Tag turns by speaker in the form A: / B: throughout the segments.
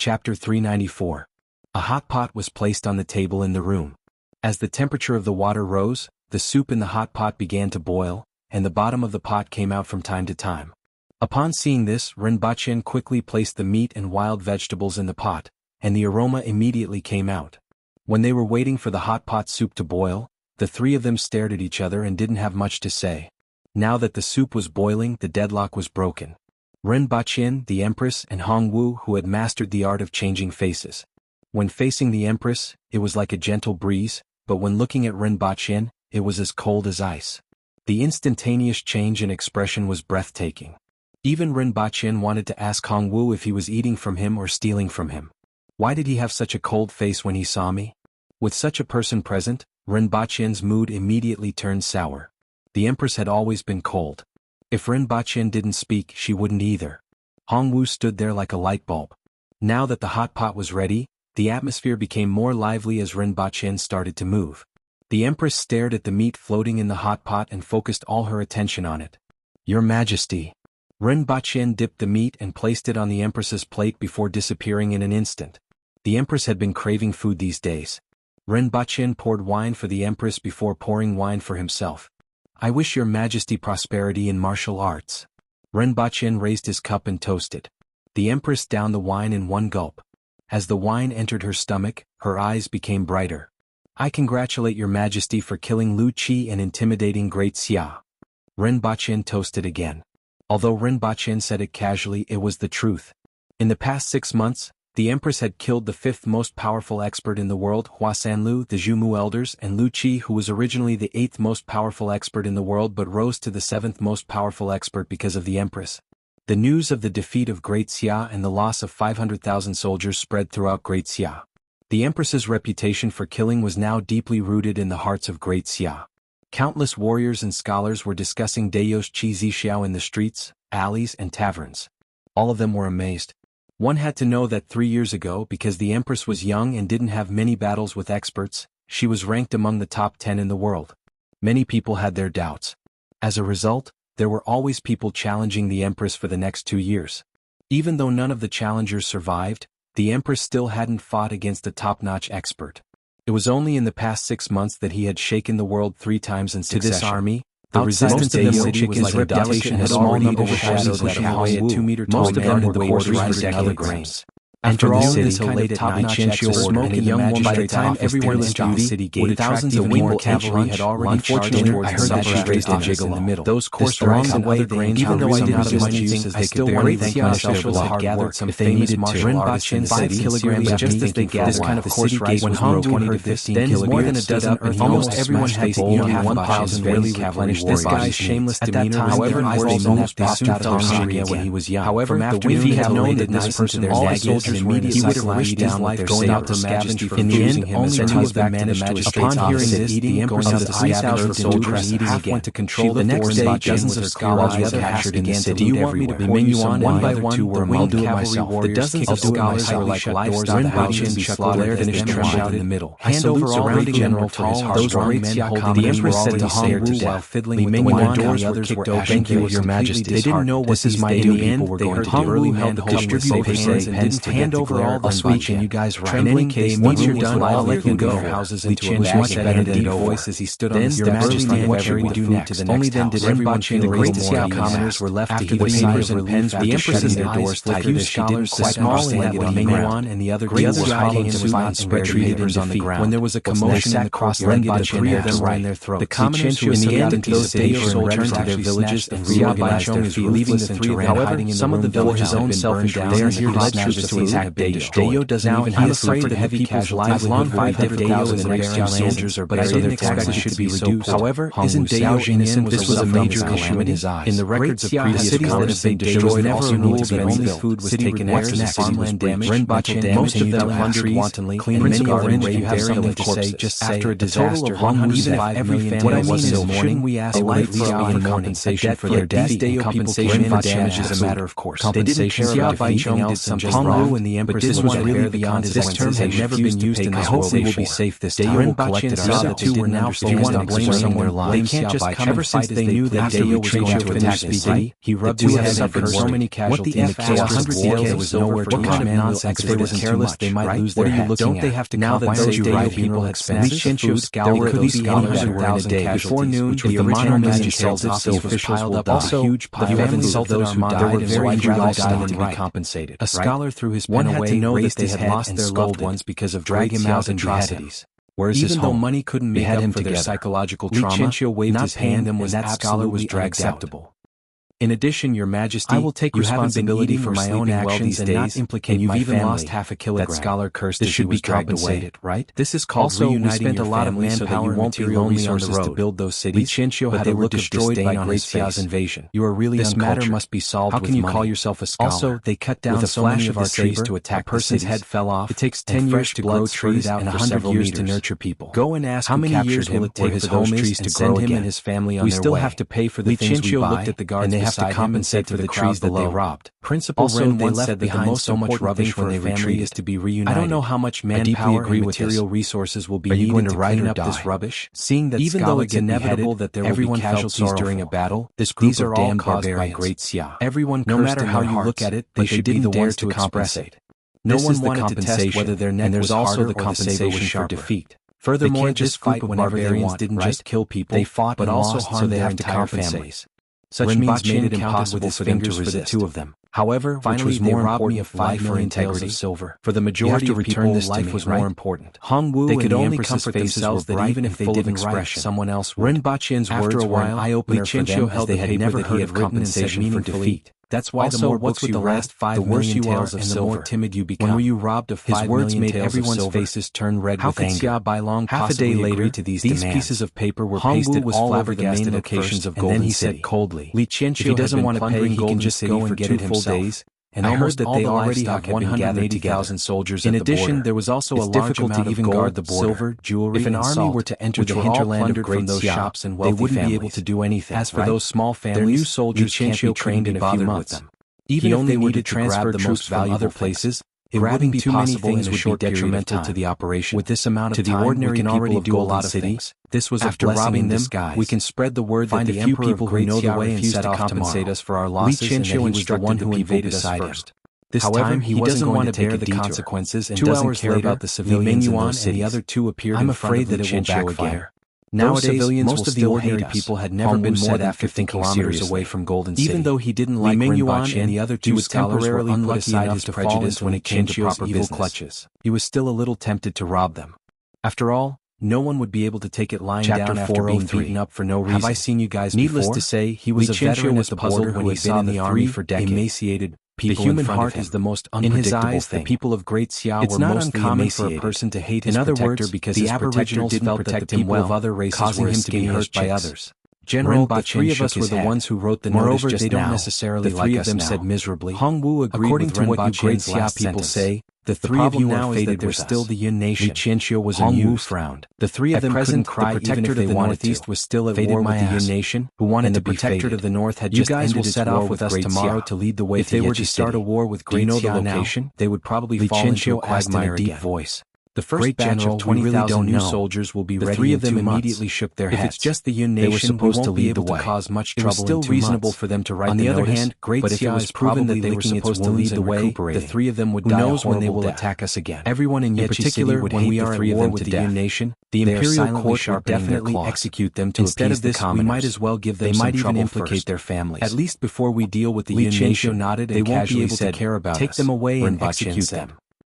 A: Chapter 394. A hot pot was placed on the table in the room. As the temperature of the water rose, the soup in the hot pot began to boil, and the bottom of the pot came out from time to time. Upon seeing this, Rinpoche quickly placed the meat and wild vegetables in the pot, and the aroma immediately came out. When they were waiting for the hot pot soup to boil, the three of them stared at each other and didn't have much to say. Now that the soup was boiling, the deadlock was broken. Rinpoche, the Empress, and Hongwu, who had mastered the art of changing faces. When facing the Empress, it was like a gentle breeze, but when looking at Rinpoche, it was as cold as ice. The instantaneous change in expression was breathtaking. Even Rinpoche wanted to ask Hongwu if he was eating from him or stealing from him. Why did he have such a cold face when he saw me? With such a person present, Rinpoche's mood immediately turned sour. The Empress had always been cold. If Rinpoche didn't speak, she wouldn't either. Hongwu stood there like a light bulb. Now that the hot pot was ready, the atmosphere became more lively as Rinpoche started to move. The Empress stared at the meat floating in the hot pot and focused all her attention on it. "Your Majesty." Rinpoche dipped the meat and placed it on the Empress's plate before disappearing in an instant. The Empress had been craving food these days. Rinpoche poured wine for the Empress before pouring wine for himself. "I wish your Majesty prosperity in martial arts." Rinpoche raised his cup and toasted. The Empress downed the wine in one gulp. As the wine entered her stomach, her eyes became brighter. "I congratulate your Majesty for killing Lu Qi and intimidating Great Xia." Rinpoche toasted again. Although Rinpoche said it casually, it was the truth. In the past 6 months, the Empress had killed the 5th most powerful expert in the world, Huasanlu, the Zhumu elders, and Lu Qi, who was originally the 8th most powerful expert in the world but rose to the 7th most powerful expert because of the Empress. The news of the defeat of Great Xia and the loss of 500,000 soldiers spread throughout Great Xia. The Empress's reputation for killing was now deeply rooted in the hearts of Great Xia. Countless warriors and scholars were discussing Dao's Qi Zixiao in the streets, alleys, and taverns. All of them were amazed. One had to know that 3 years ago, because the Empress was young and didn't have many battles with experts, she was ranked among the top 10 in the world. Many people had their doubts. As a result, there were always people challenging the Empress for the next 2 years. Even though none of the challengers survived, the Empress still hadn't fought against a top-notch expert. It was only in the past 6 months that he had shaken the world 3 times in succession. To this army, the resistance of the city was like a delicate and small number overshadowed that away at 2-meter tall most of them were the quarters and other grains. After all this late at night, smoke and young woman by the time everyone left the city gate, thousands of more cavalry had already charged in. I heard that she raised a jiggle in the middle. Those course along the other grains, even though I didn't do anything, I still wanted to thank my officials had gathered some famous martial artists in 5 kilograms of just as they gathered this kind of course right when Hongwu heard this, then more than a dozen almost everyone had to eat 1,000 really replenished this guy's shameless demeanor. However, they soon felt hungry when he was young. However, if he had known that this person all the soldiers he would have wished his life going out to scavenge for in the end, only 2 of them managed to escape. Upon hearing this, the Empress of the 3,000 soldiers half went to control the next day. Dozens of scholars were captured in the city. "Do you want me to point you on one by one? I'll do it myself." The dozens of scholars were like livestock waiting to be slaughtered as they trembled out in the middle. Hand over surrounding general for his hard strong men holding the Empress said to Hongwu while fiddling with the wine, and the others were asking you, "Your Majesty." They didn't know what these daily people were going to do. Hongwu held the distribute papers and didn't hand over all the speech, and you guys right. In any case, once you're done, I'll let you go. Houses into a much better than voice as he stood on the steps. Your Majesty, what should we do next? Only then did everyone the Great Xia commoners were left to heat the papers and pens. The Empress's doors flickered as she didn't quite understand what he meant, and the other were hiding in suit and spread papers on the ground. When there was a commotion in the cross-legged, the 3 of them were in their throats. The commoners who in the end into the city returned to their villages and reorganized their field, leaving the 3 of them hiding in some of the villages own selfish reasons. They are here to snatch the cities and Dayo doesn't even have afraid of heavy casualties. I've long 500,000 and next young soldiers are buried, so their taxes should be reduced. However, isn't Dayo innocent? This was a major issue in his eyes. In the records of previous cities that have been destroyed, never ruled that only food was taken after the farmland damage, most of them plundered wantonly, and many are enraged. Have something to say just after a disaster. Even if every family was so mourning, we ask for compensation for their death. Compensation for damage is a matter of course. They didn't care about anything else, and just Hongwu when the Empress was really beyond his this term had never been used in this world. We will be safe this time. Dayo collected our other two were now focused on preserving their lives. They can't just come ever since they knew that Dayo was going to attack the city. He rubbed his head and suffered so many casualties in the chaos of war. There was nowhere to kind of nonsense. If they were careless, they might lose their heads. Don't they have to now that those Dayo people expenses? There could be scholars who were in a day before noon. The original magistrate's office was piled up with a huge pile. The families of those who died were very rather die to be compensated. A scholar threw his pen away, to know that they had lost their loved ones because of drag him out atrocities. Whereas even though money couldn't make up for their psychological trauma, not paying them was absolutely unacceptable. In addition, Your Majesty, I will take responsibility for my own actions and not implicate my family. You've even lost half a kilogram. That scholar cursed this should be compensated, right? This is called reuniting. We spent a lot of manpower and material resources to build those cities, but they were destroyed by Wuxia's invasion. You are really this matter must be solved. How can you call yourself a scholar? Also, they cut down so many of our trees to attack. A person's head fell off. It takes 10 years to grow trees and 100 years to nurture people. Go and ask how many years will it take for those trees to grow again. Him and his family on their way. We still have to pay for the things we buy, and they have to compensate for the trees that they robbed. Principal Ren once said that the most so much rubbish when they retreat is to be reunited. I don't know how much manpower and material resources will be needed to clean up this rubbish. Seeing that even though it's inevitable that there will be casualties during a battle, these are all caused by Great Xia. Everyone, no matter how you look at it, they should be the ones to compensate. No one wanted to test whether their neck was harder or the compensation for defeat. Furthermore, this group of barbarians didn't just kill people, they fought but also harmed their entire families. Such means made it impossible for them to resist. For the two of them. However, finally they robbed me of 5 million taels of silver. For the majority of people, life was more important. Hong Wu they could only comfort themselves that even if they didn't write, someone else would. Ren Baqian's words were an eye-opener for them as they had never heard of compensation for defeat. That's why the more books you read, the worse you are and the more timid you become. When were you robbed of 5 million made everyone's faces turn red with anger. How could Xia Bailong half a day later to these pieces of paper were pasted all over the main locations of Golden City. And then he said coldly, Li Qianqiu, if he doesn't want to pay, he can just go and get it himself. And I heard that they already have 180,000 soldiers at the border. In addition, there was also a large amount of gold, silver, jewelry, if an army were to enter the hinterland of those shops and wealthy families, they wouldn't be able to do anything. As for those small families, their new soldiers can't be trained in a few months. Even if they needed to transfer the most valuable places, it wouldn't be too many things would be detrimental to the operation. With this amount of time, the ordinary we can already do a lot of things. This was after robbing them. We can spread the word that the few people who know the way and set off to compensate us for our losses, and that he was the one who invaded us first. This time, he doesn't want to bear the consequences and doesn't care about the civilians in those cities. And the other two appeared in front of that it will backfire. Nowadays, most of the ordinary people had never been more than 50 kilometers away from Golden City. Even though he didn't like Ren Baqian and the other two scholars were unlucky enough to fall into when it came to proper evil clutches. He was still a little tempted to rob them. After all, no one would be able to take it lying down after being beaten up for no reason. Have I seen you guys before? Needless to say, he was a veteran at the border when he saw the army for decades. Emaciated. The human heart is the most unpredictable thing. The people of Great Xia were mostly emaciated. For a person to hate his protector because the Aboriginals felt that the people of other races were him to be hurt by others. General, the 3 of us were the ones who wrote the notice just now. Moreover, they don't necessarily like us now. The 3 of them said miserably. Hong Wu agreed with Ren Baqian's last sentence. The 3 of you now is that they're still the Yun nation. Li Qianqiu was amused. Hong Wu frowned. The 3 of them couldn't cry even if they wanted to. The Northeast was still at war with the Yun nation, who wanted to be Protectorate of the North had just ended its war with us tomorrow to lead the way. If they were to start a war with Great Xia now, they would probably fall into a quagmire deep voice. The first batch of 20,000 new soldiers will be ready in 2 months. The 3 of them immediately shook their heads. If it's just the Yun nation, they were supposed to lead the way. Cause much trouble. It was still reasonable for them to write the notice. On the other hand, Great Xia is proven that they were supposed to lead the way. The 3 of them would die. Who knows when they will attack us again? Everyone in Yechi City would hate the 3 of them with the Yun nation. The imperial court would definitely execute them to appease the commoners. We might as well give them some trouble first. They might even implicate their families. At least before we deal with the Yun nation, they won't be able to care about us. Take them away and execute them.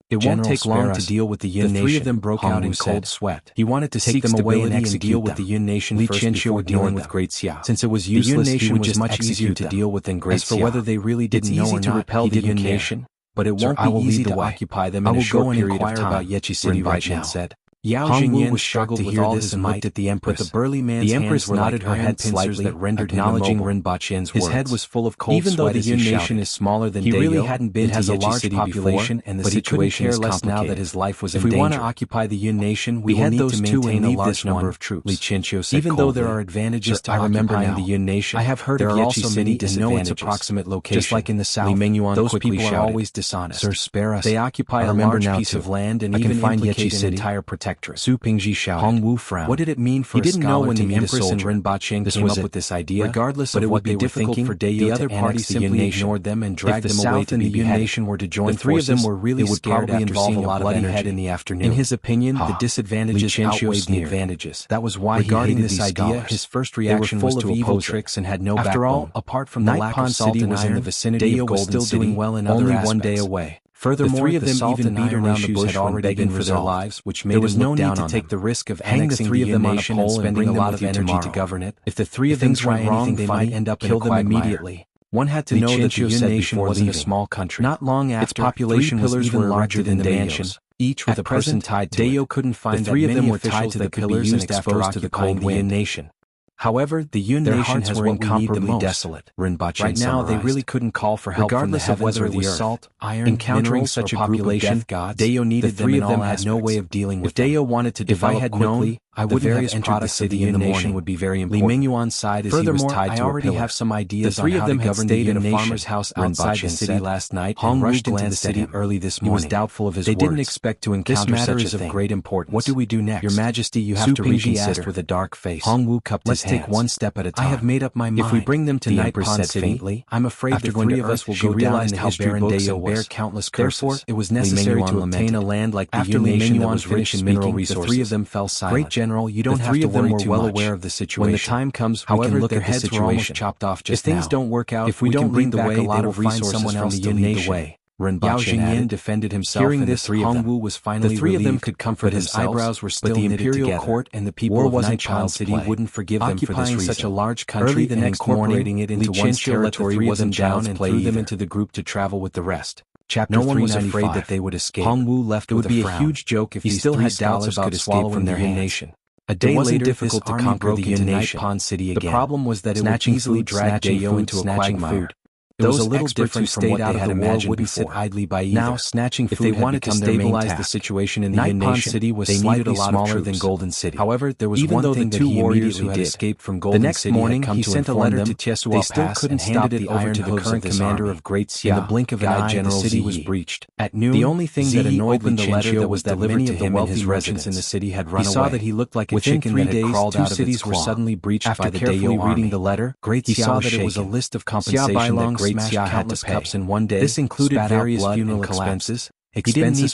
A: It won't take long to deal with the Yun nation. The 3 of them broke out in cold sweat. He wanted to take them away and deal with the Yun nation first before dealing with Great Xia. Since it was useless, he would just much easier to deal with than Great Xia. As for whether they really didn't know or not, repel the Yun nation, but it won't be easy to occupy them in a short period of time. Yechi City right now said. Yao Jingyan was shocked to hear this and looked at the Empress. But the burly man's hands nodded her head slightly, that rendered acknowledging Rinba Qian's words. His head was full of cold sweat. Even though the Yun nation is smaller than Dayo, he really hadn't been to a large population, and the situation is complicated. Now that his life was in danger. If we want to occupy the Yun nation, we will need to maintain a large number of troops. Li Qianqiu said even though there are advantages to occupying the Yun nation, I have heard of Yechi City and know its approximate location. Just like in the south, those people are always dishonest. Sir, spare us. They occupy a large piece of land and even implicate an entire protectorate. Su Pingji shouted. Hong Wu frowned. What did it mean for a scholar to meet a soldier? He didn't know when the Empress and Rinba Qian came up with this idea. Regardless of what they were thinking, the other party simply ignored them and dragged them away to be beheaded. If the Yun nation were to join forces, the three of them were really scared after seeing a bloody head in the afternoon. In his opinion, the disadvantages outweighed the advantages. That was why, regarding this idea, his first reaction was to oppose tricks and had no backbone. After all, apart from the lack of salt and iron, in the vicinity of Golden City, doing well in only one day away. Furthermore, the three of them even beat around the bush had already been for their lives, which made us no need to take the risk of annexing the Yun nation and spending a lot of energy to govern it. If the three of them went wrong, they might end up in a quagmire. One had to know that the Yun nation wasn't a small country. Not long after, its population was even larger than the mansions, each with a person tied to it. Dayo couldn't find that many officials that could be used after occupying the Yun nation. However, the Yun nation has what we need the most. Desolate. Right now, they really couldn't call for help from the heavens or the earth. Salt, iron, encountering such a population, Dayo needed them in all aspects. Had no way of dealing with them. If Dayo wanted to develop quickly, I wouldn't have entered the city in the morning. Would be very important. Li Mingyuan's side as he was tied to a pillar. I already have some ideas on how to govern the Yun nation. The three of them had stayed at a farmer's house outside the city last night and rushed into the city early this morning. He was doubtful of his words. They didn't expect to encounter such a thing. This matter is of great importance. What do we do next? Your Majesty, you have to reconsider. With a dark face. Hong Wu cupped his hands. Let's take one step at a time. I have made up my mind. If we bring them to Night Pond City, I'm afraid the three of us will go down in the history books and bear countless curses. Therefore, it was necessary to obtain a land like the Yun nation that was rich in mineral resources. The three of them fell silent. Great General, you don't have to worry too much. Well aware of the situation. When the time comes, however, their heads were almost chopped off just now. If things don't work out, if we don't bring back a lot of resources from the Yun nation. Yao Jingyan defended himself. Hearing this, Hong Wu was finally relieved. The three of them could comfort themselves, his eyebrows were still knitted together. But the imperial court and the people of Night Pond City wouldn't forgive them for this reason. Such a large country, the next incorporating it into one's territory wasn't down and threw them into the group to travel with the rest. Chapter 395. No one was afraid that they would escape. Hong Wu left with a frown. It would be a huge joke if these three scholars could escape from their Yun nation. A day later, difficult to conquer the Yun nation. Night Pond City again. The problem was that it would easily drag Dayo into a quagmire. It was a little different from what they had imagined wouldn't sit idly by either. Now, snatching food if they wanted to stabilize the situation in the Yun nation, City was slightly smaller than Golden City. However, there was one thing that he immediately did. Escaped from Golden City. The next morning, he sent a letter to Tiesua Pass and handed it over to the current commander of Great Xia. In the blink of an eye, the city was breached. At noon, the only thing that annoyed Li Qianqiu was that many of the wealthy residents in the city had run away. He saw that he looked like a chicken that had crawled out of its claw. 2 cities were suddenly breached by the Dayo army. Reading the letter, he saw that it was a list of compensation that Great Xia had to cups in one day. This included various funeral expenses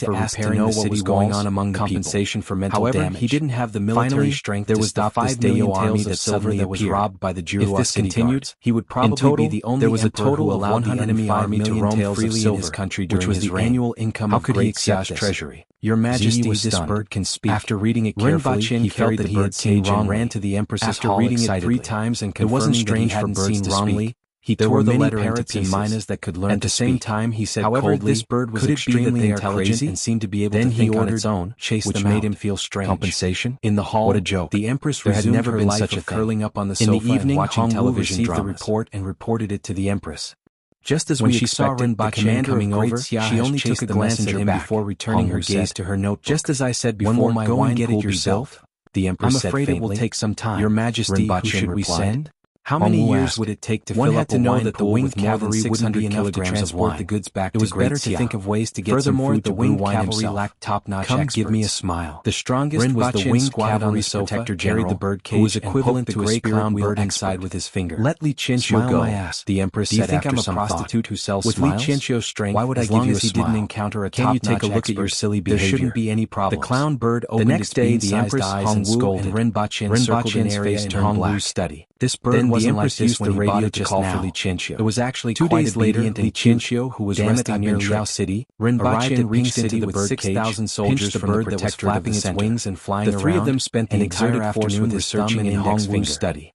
A: for repairing the city going on among compensation for mental damage. However, he didn't have the military strength to stop this Dayo army that suddenly was robbed by the Jirua city guards. He would probably be the only emperor who allowed the enemy army to roam freely in his country during his reign. Annual income of Great Xia's treasury. Your Majesty, this bird can speak. After reading it carefully, he felt that he had seen wrong and ran to the Empress's hall excitedly. After reading it 3 times and confirming that he hadn't seen wrongly, he tore the letter into pieces. Minas that could learn at the same time, he said coldly, this bird was extremely intelligent and seemed to be able to think on its own, which made him feel strange. Compensation? In the hall, what a joke. The Empress had never been such a curling up on the sofa. In the evening, watching television received the report and reported it to the Empress. Just as when she saw Rinba Qian coming over, she only took a glance at him before returning her gaze to her notebook. Just as I said before, go and get it yourself. The Empress said faintly. I'm afraid it will take some time. Your Majesty, who should we send? How many years would it take to fill up a wine that the winged cavalry wouldn't be enough to transport the goods back to Great Xia? It was better to think of ways to get some food to winged cavalry lacked top-notch experts. Come give me a smile. The strongest was the winged cavalry protector carried the bird cage, who was equivalent to a gray clown bird inside with his finger. Let Li Qianqiu go. The Empress said after some thought. Do you think I'm a prostitute who sells smiles? With Li Qianqiu's strength, why would I give you a smile? As long as he didn't encounter a top-notch expert, can you take a look at your silly behavior? There shouldn't be any problems. The clown bird opened its bean-sized eyes and scolded. Rinba Qian circled an area in Hong Wu's study. This bird wasn't like this when he bought it to call for Li Qianqiu. It was actually 2 days later, Li Qianqiu, who was resting near Liao City, arrived at Ping City with 6,000 soldiers from the bird that was flapping its wings and flying around. The three of them spent the entire afternoon researching in Hong Wu's study.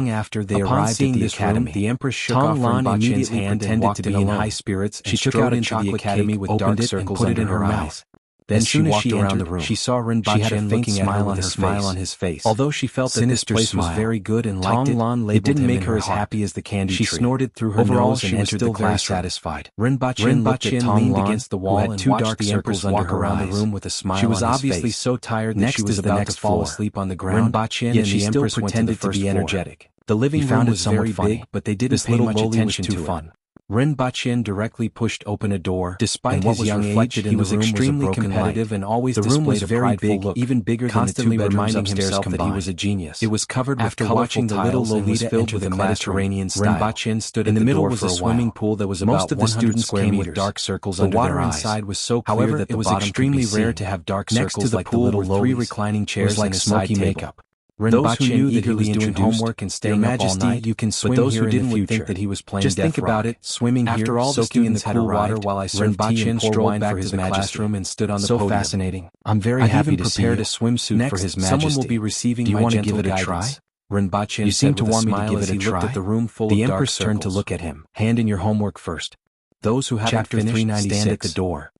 A: long after they
B: Upon
A: arrived
B: seeing
A: at the
B: this
A: academy,
B: room, the Empress shook
A: Tong
B: off
A: Lan
B: Rinpoche's
A: immediately
B: hand and
A: pretended
B: walked
A: to
B: in
A: be in
B: alone.
A: high spirits.
B: She took out a chocolate cake,
A: with
B: opened
A: dark
B: it,
A: circles
B: and put it
A: under
B: in her
A: her
B: mouth.
A: eyes. Then
B: As soon
A: she
B: as
A: walked
B: she
A: around
B: entered,
A: the room.
B: she saw
A: She had a
B: Rinpoche
A: faint
B: looking at her
A: smile
B: with
A: on
B: a
A: her
B: smile
A: face.
B: on his face.
A: Although she felt that this
B: Sinister
A: place was
B: smile.
A: very good and liked
B: Tong
A: it,
B: Lan
A: it
B: labeled
A: didn't
B: him
A: make
B: in
A: her
B: her
A: as
B: heart.
A: happy as the candy
B: She
A: tree.
B: snorted through her
A: Overall,
B: nose
A: she
B: and
A: was
B: entered
A: still
B: the
A: very
B: classroom.
A: satisfied.
B: Rinpoche looked at Tong
A: leaned
B: Lan,
A: against the
B: who
A: wall
B: had
A: and
B: two
A: watched
B: dark
A: the
B: circles
A: Empress
B: under
A: walk
B: her
A: around the
B: eyes.
A: room with a smile
B: She was
A: on his
B: obviously
A: face.
B: so tired that
A: Next
B: she was
A: is the
B: about
A: next
B: to fall
A: floor.
B: asleep on the ground,
A: Rinpoche
B: yet
A: and
B: she
A: the
B: still
A: Empress went to the
B: pretended to
A: first
B: be
A: floor.
B: energetic.
A: The living
B: He
A: room
B: found it
A: was
B: somewhat
A: very
B: funny,
A: big, but they didn't
B: this
A: pay
B: little
A: much
B: loli was
A: attention
B: too
A: to
B: fun.
A: it.
B: Rinpoche directly pushed open a door.
A: Despite
B: and what
A: his
B: was
A: young
B: reflected
A: age,
B: in
A: he
B: the
A: was
B: room
A: extremely
B: was a broken
A: competitive
B: light.
A: and always
B: The room was
A: displayed a
B: very
A: prideful
B: big,
A: look,
B: even bigger than the
A: constantly
B: two bedrooms
A: reminding
B: upstairs
A: himself that he
B: combined.
A: was a genius.
B: It was covered with
A: After
B: colorful
A: watching the little
B: tiles and was
A: Lolita
B: filled
A: enter
B: with
A: the
B: a
A: Mediterranean
B: classroom.
A: style,
B: Rinpoche stood
A: in
B: at
A: the middle
B: door
A: was
B: for
A: a
B: a
A: swimming
B: while.
A: pool that was
B: Most
A: about
B: of the
A: 100
B: students
A: square
B: came
A: meters.
B: with dark circles
A: The
B: under
A: water
B: their eyes.
A: inside was so clear
B: However,
A: that the
B: it was
A: bottom could be
B: extremely rare
A: seen.
B: to have dark
A: Next
B: circles
A: to the
B: like
A: pool
B: the little
A: were 3
B: lollies.
A: reclining
B: It
A: chairs
B: was like
A: and a
B: smoky
A: side table.
B: makeup.
A: Those who
B: Rinpoche
A: knew that he
B: eagerly
A: was doing
B: introduced,
A: homework and
B: "Your
A: staying up all
B: Majesty,
A: night,
B: you can
A: but
B: swim
A: those
B: here
A: who
B: in the
A: didn't would
B: future.
A: think that he was playing
B: Just
A: death
B: think about
A: rock.
B: it, swimming here,
A: After all the
B: soaking in the
A: students had
B: cool water
A: arrived,
B: while I served tea and
A: Rinpoche
B: strolled
A: strolled
B: back
A: back
B: to the
A: Majesty.
B: classroom and stood on the
A: So
B: podium.
A: fascinating.
B: I'm very
A: I've
B: happy
A: even
B: to see
A: prepared
B: you.
A: a swimsuit
B: Next,
A: for His
B: someone will
A: Majesty.
B: be receiving
A: Do you
B: my
A: want to
B: gentle
A: give it a
B: guidance.
A: try?
B: Rinpoche
A: You
B: said
A: seem to
B: with a
A: want me to
B: smile
A: give
B: as
A: it a
B: he looked
A: try.
B: at the room full
A: The
B: of dark
A: Empress turned to
B: circles.
A: look at him.
B: Hand in your homework first. Those who haven't
A: Chapter
B: finished
A: 396.
B: stand at the door.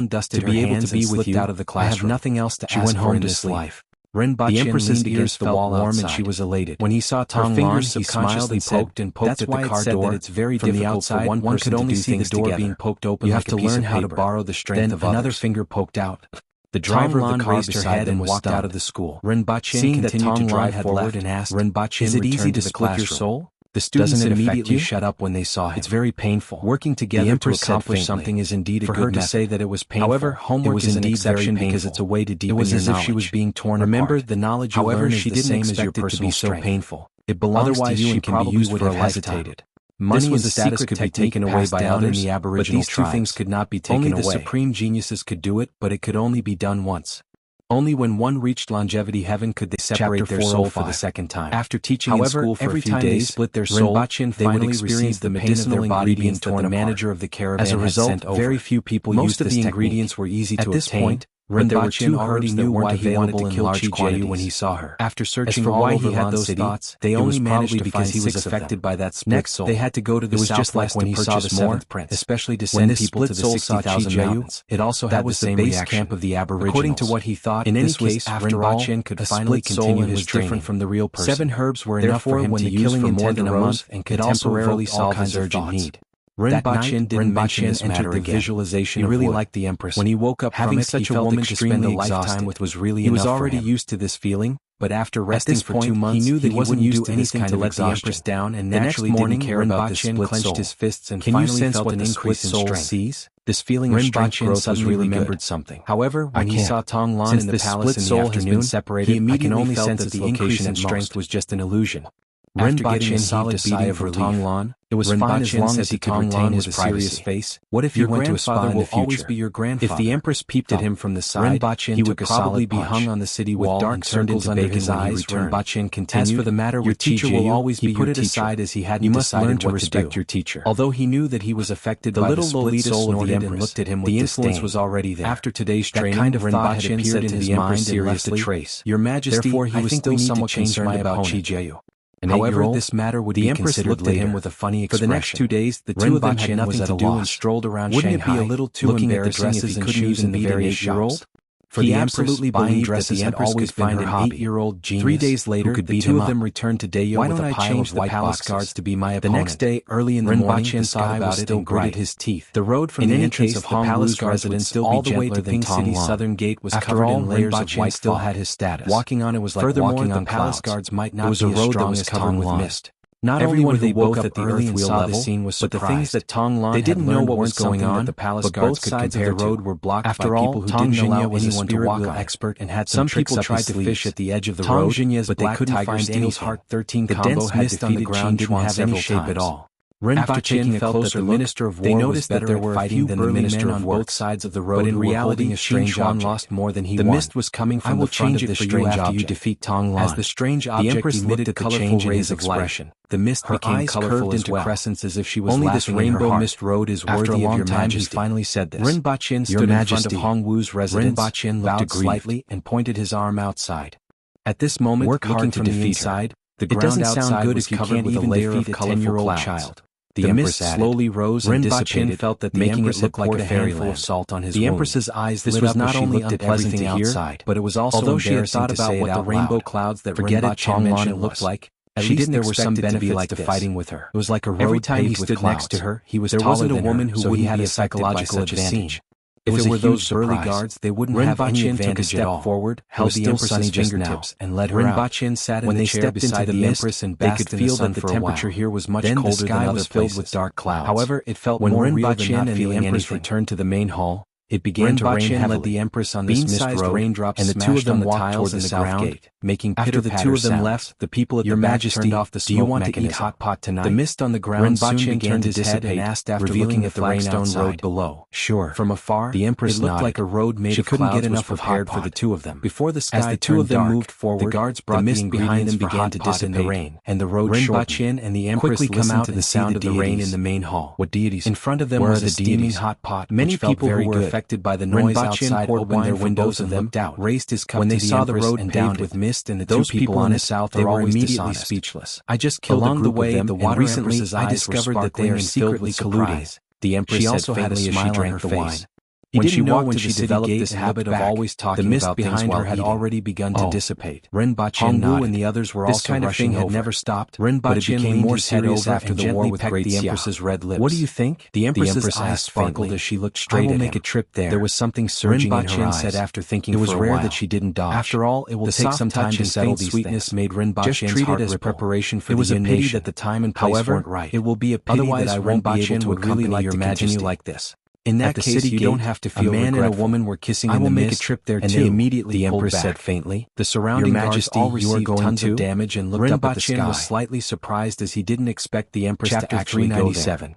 A: Lan dusted her hands and slipped out of the classroom. I have nothing else to ask for in this life. The Empress's ears felt warm and she was elated. When he saw Tong Lan, he smiled and poked at the car door. It's very difficult for one could only see the door being poked open. You have to learn how to borrow the strength of others. Then another finger poked out. The driver of the car raised her head and walked out of the school. Seeing that Tong Lan had left, and asked, "Is it easy to split your soul?" The students immediately shut up when they saw him. It's very painful. Working together to accomplish something is indeed a good method. For her to say that it was painful. However, homework is an exception because it's a way to deepen your knowledge. It was as if she was being torn apart. Remember, the knowledge you learn is the same as your personal strength. However, she didn't expect it to be so painful. It belongs to you and can be used for a lifetime. Money and status could be taken away by others, in the Aboriginal tribes. But these two things could not be taken away. Only the supreme geniuses could do it, but it could only be done once. Only when one reached longevity heaven could they separate their soul for the second time. After teaching in school for a few days, split their soul, they would experience the medicinal ingredients that the manager of the caravan had sent over. Very few people used this technique. Most of the ingredients were easy to obtain, but there were two herbs that weren't available in large quantities when he saw her. After searching all over why he had those thoughts, they only managed to find because he was affected by that split soul. They had to go to the southwest when he saw the seventh prince, especially to send people to the 60,000 mountains. It also had the same base camp of the Aboriginals. According to what he thought, in any case, after all, could finally continue his different from the real person. 7 herbs were enough for him to use for more than a month and could temporarily solve his urgent need. Rinpoche didn't mention this matter again. Visualization he really liked the Empress. When he woke up having such a woman to spend a lifetime with was really enough for him. He was already used to this feeling, but after resting for 2 months, he knew that he wasn't used to anything to let the Empress down and naturally didn't care about the split soul. His fists and finally felt an increase in strength. This feeling of strength growth suddenly remembered something. However, when he saw Tong Lan in the palace in the afternoon, he immediately felt that the increase in strength was just an illusion. After getting a solid beating from Tong Lan, it was fine as long as he could retain his serious face. What if your grandfather will always be your grandfather? If the Empress peeped at him from the side, he would probably be hung on the city wall with dark circles under his eyes. Rinpoche continued, as for the matter with your teacher will always be your teacher. He put it aside as he hadn't decided what to respect your teacher. Although he knew that he was affected by the split soul of the Empress and looked at him with disdain. The influence was already there. After today's training, that kind of thought had appeared in his mind and left a trace. Your Majesty, therefore he was still somewhat concerned about Chijeyu. However, this matter would be considered later. At him with a funny expression. For the next 2 days, the two of them had nothing to do and strolled around Shanghai. Wouldn't it be a little too embarrassing if he couldn't even meet an 8-year-old? For he absolutely believed that the Empress could find an 8-year-old genius. 3 days later, the two of them returned to Dayo with a pile of white palace guards to be my opponent. The next day, early in the morning, the sky was still gritted his teeth. The road from the entrance of Honglu's residence all the way to Ping City's southern gate was covered in layers of white. Still had his status. Walking on it was like walking on clouds. Palace guards might not be as strong as covered with mist. Not only were they both at the earth wheel level, but the things that Tong Lan they didn't know what was going on. The palace guards both sides of the road were blocked by people who didn't allow anyone to walk on expert and had some people tried to fish at the edge of the road, but they couldn't find any Heart 13 combo had defeated Qin didn't have any shape at all. After taking a closer look, they noticed that there were a few burly men on both sides of the road, but in reality, Qin lost more than he won. The mist was coming from the front of the strange after you defeat Tong Lan. As the strange object emitted colorful rays of expression, the mist became colorful into crescents as if she was laughing. Only this rainbow mist road is worthy of your majesty. He finally said this. Rinpoche stood in front of Hongwu's residence, bowed slightly, and pointed his arm outside. At this moment, looking from the inside, the ground outside was covered with a layer of colorful clouds. The mist slowly rose and dissipated, felt that making it look like a handful of salt on his wound. The Empress's eyes lit up as she looked at everything outside, but it was also although she had thought about what the rainbow clouds that Rinpoche mentioned looked like. At least there were some benefits to fighting with her. It was like a road every time he stood next to her, he was taller than her, so he had a psychological advantage. If it were those burly guards, they wouldn't have any advantage at all. Forward, held the Empress's fingertips and led her out. Rinpoche sat in the chair beside the Empress and basked in the sun for a while. They could feel that the temperature here was much colder than other places. Filled with dark clouds. However, it felt more real than not feeling Empress returned to the main hall. It began to rain heavily. Led the Empress on this mist road, raindrops and the two of them walked toward the south gate, making pitter-patter sounds. After the two of them left, the people at the back turned off the smoke mechanism. Do you want to eat hot pot tonight? The mist on the ground soon began to dissipate and asked after looking at the flagstone road below. Sure. From afar, the Empress nodded. It looked like a road made of clouds. She couldn't get enough of hot pot for the two of them. Before the sky turned dark, moved forward, the guards brought the mist behind them began to dissipate in the rain, and the road shortened. And the Empress listened to the sound of the rain in the main hall. What deities? In front of them was a steaming hot pot. Many people who were affected by the noise outside opened their windows and looked out, raised his cup when they saw the road paved with mist and the two people on the south they were immediately speechless. I just killed along the way the water Empress's I discovered that they are secretly colluding. The Empress also had a smile on her face. When she walked to the developed this habit of always talking about things while eating. The mist behind her had already begun to dissipate. Rinpoche nodded. And the others were also rushing over. This kind of thing had never stopped. Rinpoche became more serious after the war with great the Empress's red lips. What do you think? The Empress's eyes sparkled as she looked straight at him. I will make a trip there. There was something surging in her eyes. Said after thinking for a while. It was rare that she didn't dodge. After all, it will take some time to settle these things. Made Rinpoche's heart as preparation for the invasion. It was a pity that the time and place weren't right. It will be a pity that I won't be able to accompany your majesty like this. In that case, you don't have to feel regretful. A man and a woman were kissing in the mist. I will make a trip there too. And they immediately the Empress said faintly. The surrounding guards all received tons of damage and looked up at the sky. Rinpoche was slightly surprised as he didn't expect the Empress to actually go there.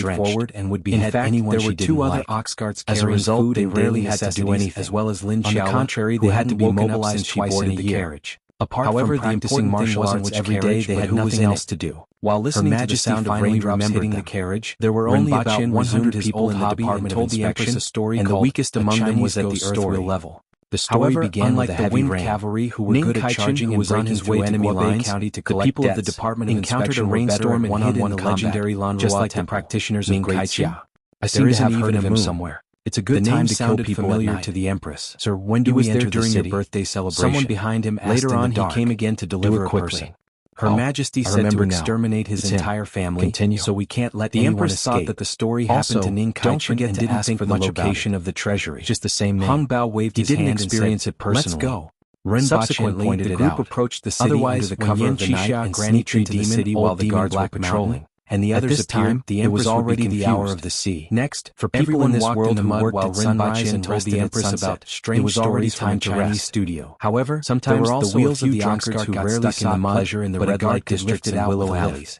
B: straightforward and would behead anyone she didn't like.
A: There were 2 other ox guards
B: As a
A: carrying
B: result,
A: food
B: they
A: and
B: rarely
A: daily
B: had to do
A: necessities,
B: anything.
A: as well as Lin
B: On the
A: Xiaola,
B: contrary,
A: who
B: they
A: hadn't
B: hadn't be
A: woken up
B: mobilized
A: since
B: twice
A: boarded
B: in
A: the
B: a year.
A: carriage.
B: Apart
A: However,
B: from
A: the
B: practicing
A: important
B: martial
A: thing
B: arts
A: wasn't
B: every
A: which
B: day,
A: carriage,
B: they
A: but
B: had
A: who was
B: nothing
A: in
B: else
A: it.
B: to do.
A: While listening to the
B: Majesty
A: sound of
B: finally
A: raindrops
B: remembered
A: hitting
B: them.
A: the carriage,
B: There were only about
A: Rinpoche
B: 100
A: his
B: people
A: old
B: in the
A: hobby
B: department
A: and
B: of
A: told the
B: inspection,
A: Empress a story
B: and the
A: called
B: weakest among them was at the
A: Chinese
B: earth
A: ghost
B: wheel
A: story.
B: level. The story
A: However,
B: began
A: unlike
B: with a
A: the
B: heavy
A: winged
B: rain.
A: cavalry who were
B: Ning
A: good at
B: Kaichin,
A: charging
B: who
A: and
B: was on
A: breaking
B: his way
A: through
B: to
A: enemy
B: Guabei
A: lines,
B: County to
A: the
B: collect
A: people of the
B: debts,
A: Department of
B: encountered a
A: Inspection were better
B: rainstorm
A: at
B: and hid in
A: one-on-one
B: the
A: combat,
B: legendary Lan
A: just
B: Ruo
A: like the
B: temple.
A: practitioners
B: Ning
A: of Great
B: Kaichin.
A: Xia.
B: I seem to have heard of him
A: moon.
B: somewhere. It's a good
A: The
B: time
A: name
B: to kill
A: sounded
B: people
A: familiar
B: at night.
A: to the Empress.
B: Sir, when do
A: He was
B: we
A: there
B: enter the
A: during your
B: city?
A: birthday celebration.
B: Someone behind him asked
A: Later
B: in the
A: on,
B: dark.
A: he came again to
B: Do
A: deliver
B: it
A: a
B: quickly.
A: person. Her Majesty
B: I
A: said to
B: remember now.
A: exterminate his
B: It's him.
A: entire family,
B: Continue.
A: so we can't let
B: The
A: anyone
B: Empress
A: escape.
B: thought that the story
A: Also,
B: happened to Ning
A: don't
B: Kaichin
A: forget
B: and
A: to
B: didn't
A: ask
B: think
A: for the
B: much about
A: location
B: it.
A: of the treasury.
B: Just the same name.
A: Hung Bao waved
B: He
A: his
B: didn't
A: hand
B: experience
A: and
B: it
A: said, "Let's
B: personally.
A: go."
B: Subsequently,
A: pointed
B: the
A: it
B: group
A: out.
B: approached the city
A: Otherwise,
B: under the
A: when
B: cover
A: Yan
B: of the night
A: Qixia
B: and
A: granny
B: sneaked
A: treed
B: into the
A: demon,
B: city
A: old
B: while the
A: demon
B: guards were
A: Black
B: patrolling,
A: Mountain, and the
B: At
A: others
B: this time,
A: appeared,
B: the
A: it was
B: Empress would be
A: already the hour
B: confused.
A: of the sea.
B: Next,
A: For
B: people
A: people
B: in
A: in
B: this
A: walked
B: world
A: in the
B: who
A: mud
B: worked
A: while
B: at sunrise
A: Rinpoche
B: and
A: told
B: rested
A: the
B: at
A: Empress
B: sunset,
A: about
B: it
A: strange
B: was already
A: stories from a
B: time to
A: Chinese
B: rest.
A: studio.
B: However,
A: There
B: sometimes
A: were
B: the
A: also
B: wheels
A: a few
B: of the ox
A: drunkards
B: cart
A: who
B: got
A: rarely
B: stuck in the
A: sought
B: mud,
A: pleasure in the
B: but
A: red
B: a guard
A: light
B: could lift
A: districts
B: it
A: and
B: out
A: willow
B: with a lift.
A: alleys.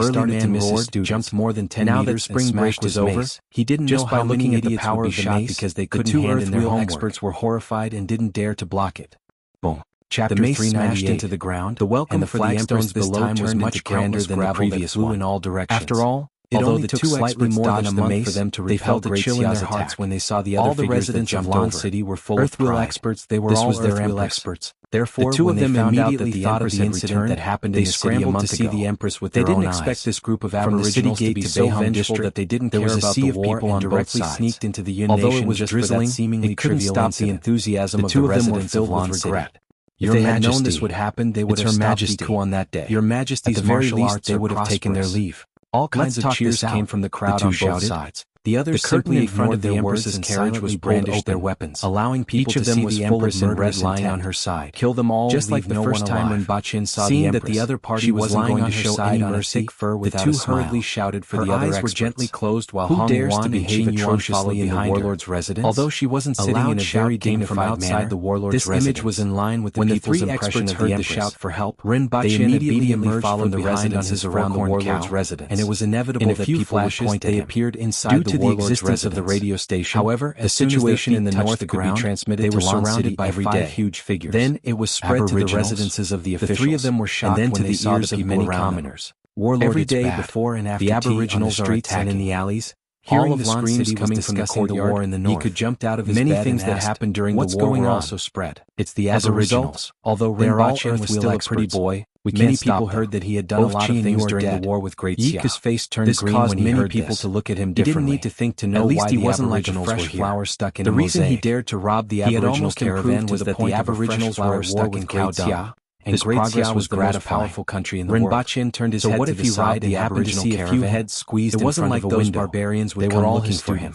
B: burly man roared, jumped more than 10 meters, and spring break was over. He didn't know how many idiots would be shot because they couldn't hand in their homework. The two experts were horrified and didn't dare to block it. Boom. Chapter 398. Smashed into the ground. The welcome for the Empress this time was much grander than the previous one. In all directions. After all, although it took slightly more than a month for them to repel the great chill in their hearts when they saw the other figures that jumped over. City were full of pride. Experts, they were all Earthwheel experts. Therefore, the two of them immediately thought of the incident that happened in the city a month ago. They scrambled to see the Empress with their own eyes. They didn't expect this group of aboriginals to be so vengeful that they didn't care about the war and directly sneaked into the Yun Nation just for that seemingly trivial incident. The enthusiasm of the residents of Lan City. If they had known this would happen, they would have stopped the coup on that day. Your Majesty's martial arts, they would have taken their leave. All kinds of cheers came from the crowd on both sides.
A: The others simply ignored the Empress's carriage was brandished their weapons, allowing people to see the Empress in red lying on her side. Kill them all, just like the first time when Bachin saw the Empress. Seeing that the other party wasn't going to show any mercy, the two hurriedly shouted for the other experts. Her eyes were gently closed while Hong Yuan and Qin Yuan followed behind the warlord's residence. Although she wasn't sitting in a very dignified manner, the warlord's residence. This image was in line with the people's impression of the Empress. Shout for help, they immediately followed the residences around the warlord's residence, and it was inevitable that people would point they appeared inside the warlord's residence of the radio station. However, the situation in the north could be transmitted. They were surrounded by 5 huge figures. Then it was spread to the residences of the officials. The 3 of them were shocked when they saw the many commoners. Warlord, every day before and after the Aboriginals are attacked in the alleys. Hearing the screams coming from the courtyard in the north, he could jumped out of his bed things that happened during the war were also spread. It's the Aboriginals. Although Rinpoche was still a pretty boy, many people heard that he had done a lot of things during the war with Great Xia. Yika's face turned green when he heard people to look at him differently. He didn't need to think to know why the Aboriginals were here. Flower stuck in the reason he dared to rob the Aboriginal caravan was that the Aboriginals were stuck in Great Xia. And Great Xia was the most powerful country in the world. Rinpoche turned his head to the side and happened to see a few heads squeezed in front of a window. It wasn't like those barbarians would come looking for him.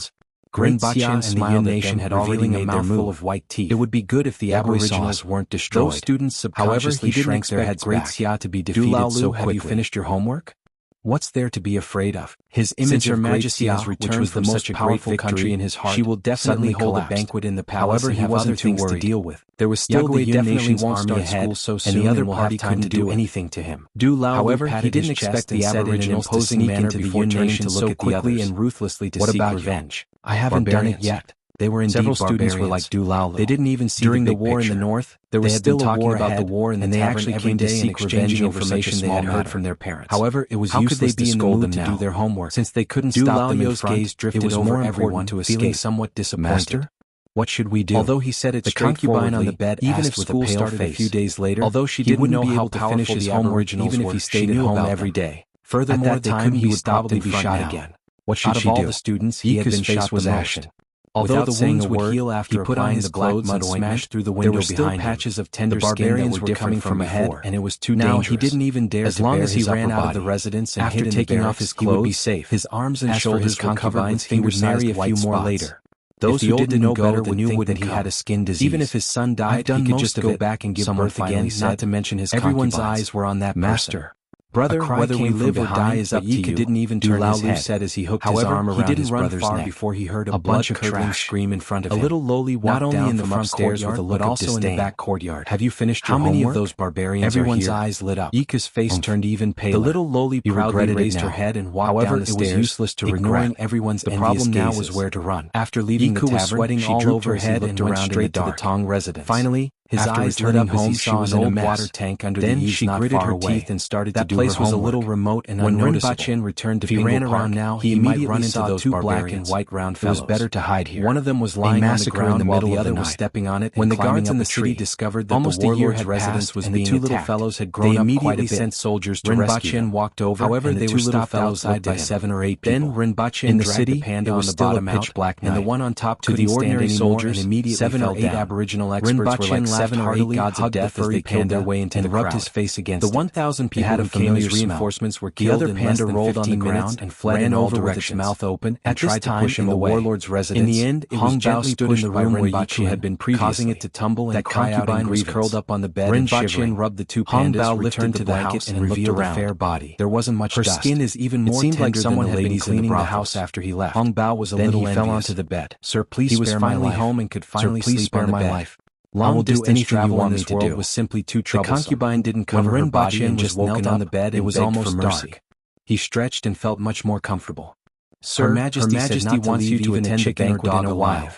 A: Rinpoche and the Yu nation had already made their move of white teeth. It would be good if the Aboriginals weren't destroyed. Those students subconsciously shrank their heads Great Xia to be defeated so quickly. Have you finished your homework? What's there to be afraid of? His image of Great Xia's return was the most powerful country in his heart. She will definitely hold a banquet in the palace. However, he wasn't too worried to deal with. There was still the Yu nation's army ahead, and the other party couldn't do anything to him. However, he didn't expect the Aboriginals to sneak into the Yu nation so quickly and ruthlessly to seek revenge. I haven't done it yet. They were indeed several students were like Dulaulu. They didn't even see during the war in the north. There was still a war about the war, and they actually came to seek revenge information they had heard from their parents. However, it was useless to scold them to do their homework since they couldn't stop them in front. Gaze drifted it was over everyone to escape. Feeling somewhat disappointed. Master, what should we do? Although he said it straightforwardly, on the bed, even if school started a few days later, although she didn't know how to finish his homework, even if he stayed at home every day. Furthermore, at that time he would probably be shot again. What should she do? Out of all the students, Yika's face was ashen. Although the wounds would heal after applying the clothes and smashed through the window behind him, there were still patches of tender skin that were coming from ahead, and it was too dangerous. Now he didn't even dare to bare his upper body. As long as he ran out of the residence and hid in the barracks, he would be safe. His arms and shoulders were covered with finger-sized white spots. Those who didn't know better would think that he had a skin disease. Even if his son died, he could just go back and give birth again, not to mention his concubines. Everyone's eyes were on that master. Brother, whether we live or die is up to you. Yika didn't even turn his head. Said as he hooked his arm around his brother's neck. Before he heard a blood-curdling scream in front of him. A little lowly walked down in the front courtyard, but also in the back courtyard. Have you finished your homework? How many of those barbarians are here? Everyone's eyes lit up. Yika's face turned even paler. The little lowly proudly raised her head and walked down the stairs. It was useless to ignoring everyone's envious gazes. The problem now was where to run. After leaving the tavern, she drooped her head and went straight to the Tong residence. Finally, his eyes lit up as he saw an old water tank under the eaves not far away. Then she gritted her teeth and started to do her homework. That place was a little remote and unnoticeable. When Rinpoche returned to Pingle Park, now, he immediately run into those two black and white round fellows. It was better to hide here. One of them was lying on the ground while the other was stepping on it. When the guards in the city discovered that the warlord's residence was being attacked, the two little fellows had grown up quite a bit. They immediately sent soldiers to rescue them. Walked over. However, they were stopped outside by 7 or 8 people. Then Rinpoche dragged the panda on the bottom out, and the one on top couldn't stand anymore and immediately 7 or 8 Aboriginal experts were like 7 or 8 gods of death as they killed their way into the crowd. Rubbed his face against the 1,000 people who came as reinforcements were killed. The other panda rolled on the ground and fled in all directions, with its mouth open, and tried to push him away. The warlord's residence. In the end, it was gently pushed in the room where Rinpoche had been previously, causing it to tumble and cry out in grievance. Curled up on the bed and shivering. Rubbed the two pandas, returned to the blanket and revealed a fair body. There wasn't much dust. Her skin is even more tender like someone had been cleaning the house after he left. Hong Bao was a little envious. Then he fell onto the bed. Sir, please spare my life. He was finally home and could finally sleep on the bed. Long distance travel in this world was simply too troublesome. The concubine didn't cover her body and just knelt on the bed. It was almost dark. He stretched and felt much more comfortable. Sir, Her Majesty wants you to attend the banquet in a while.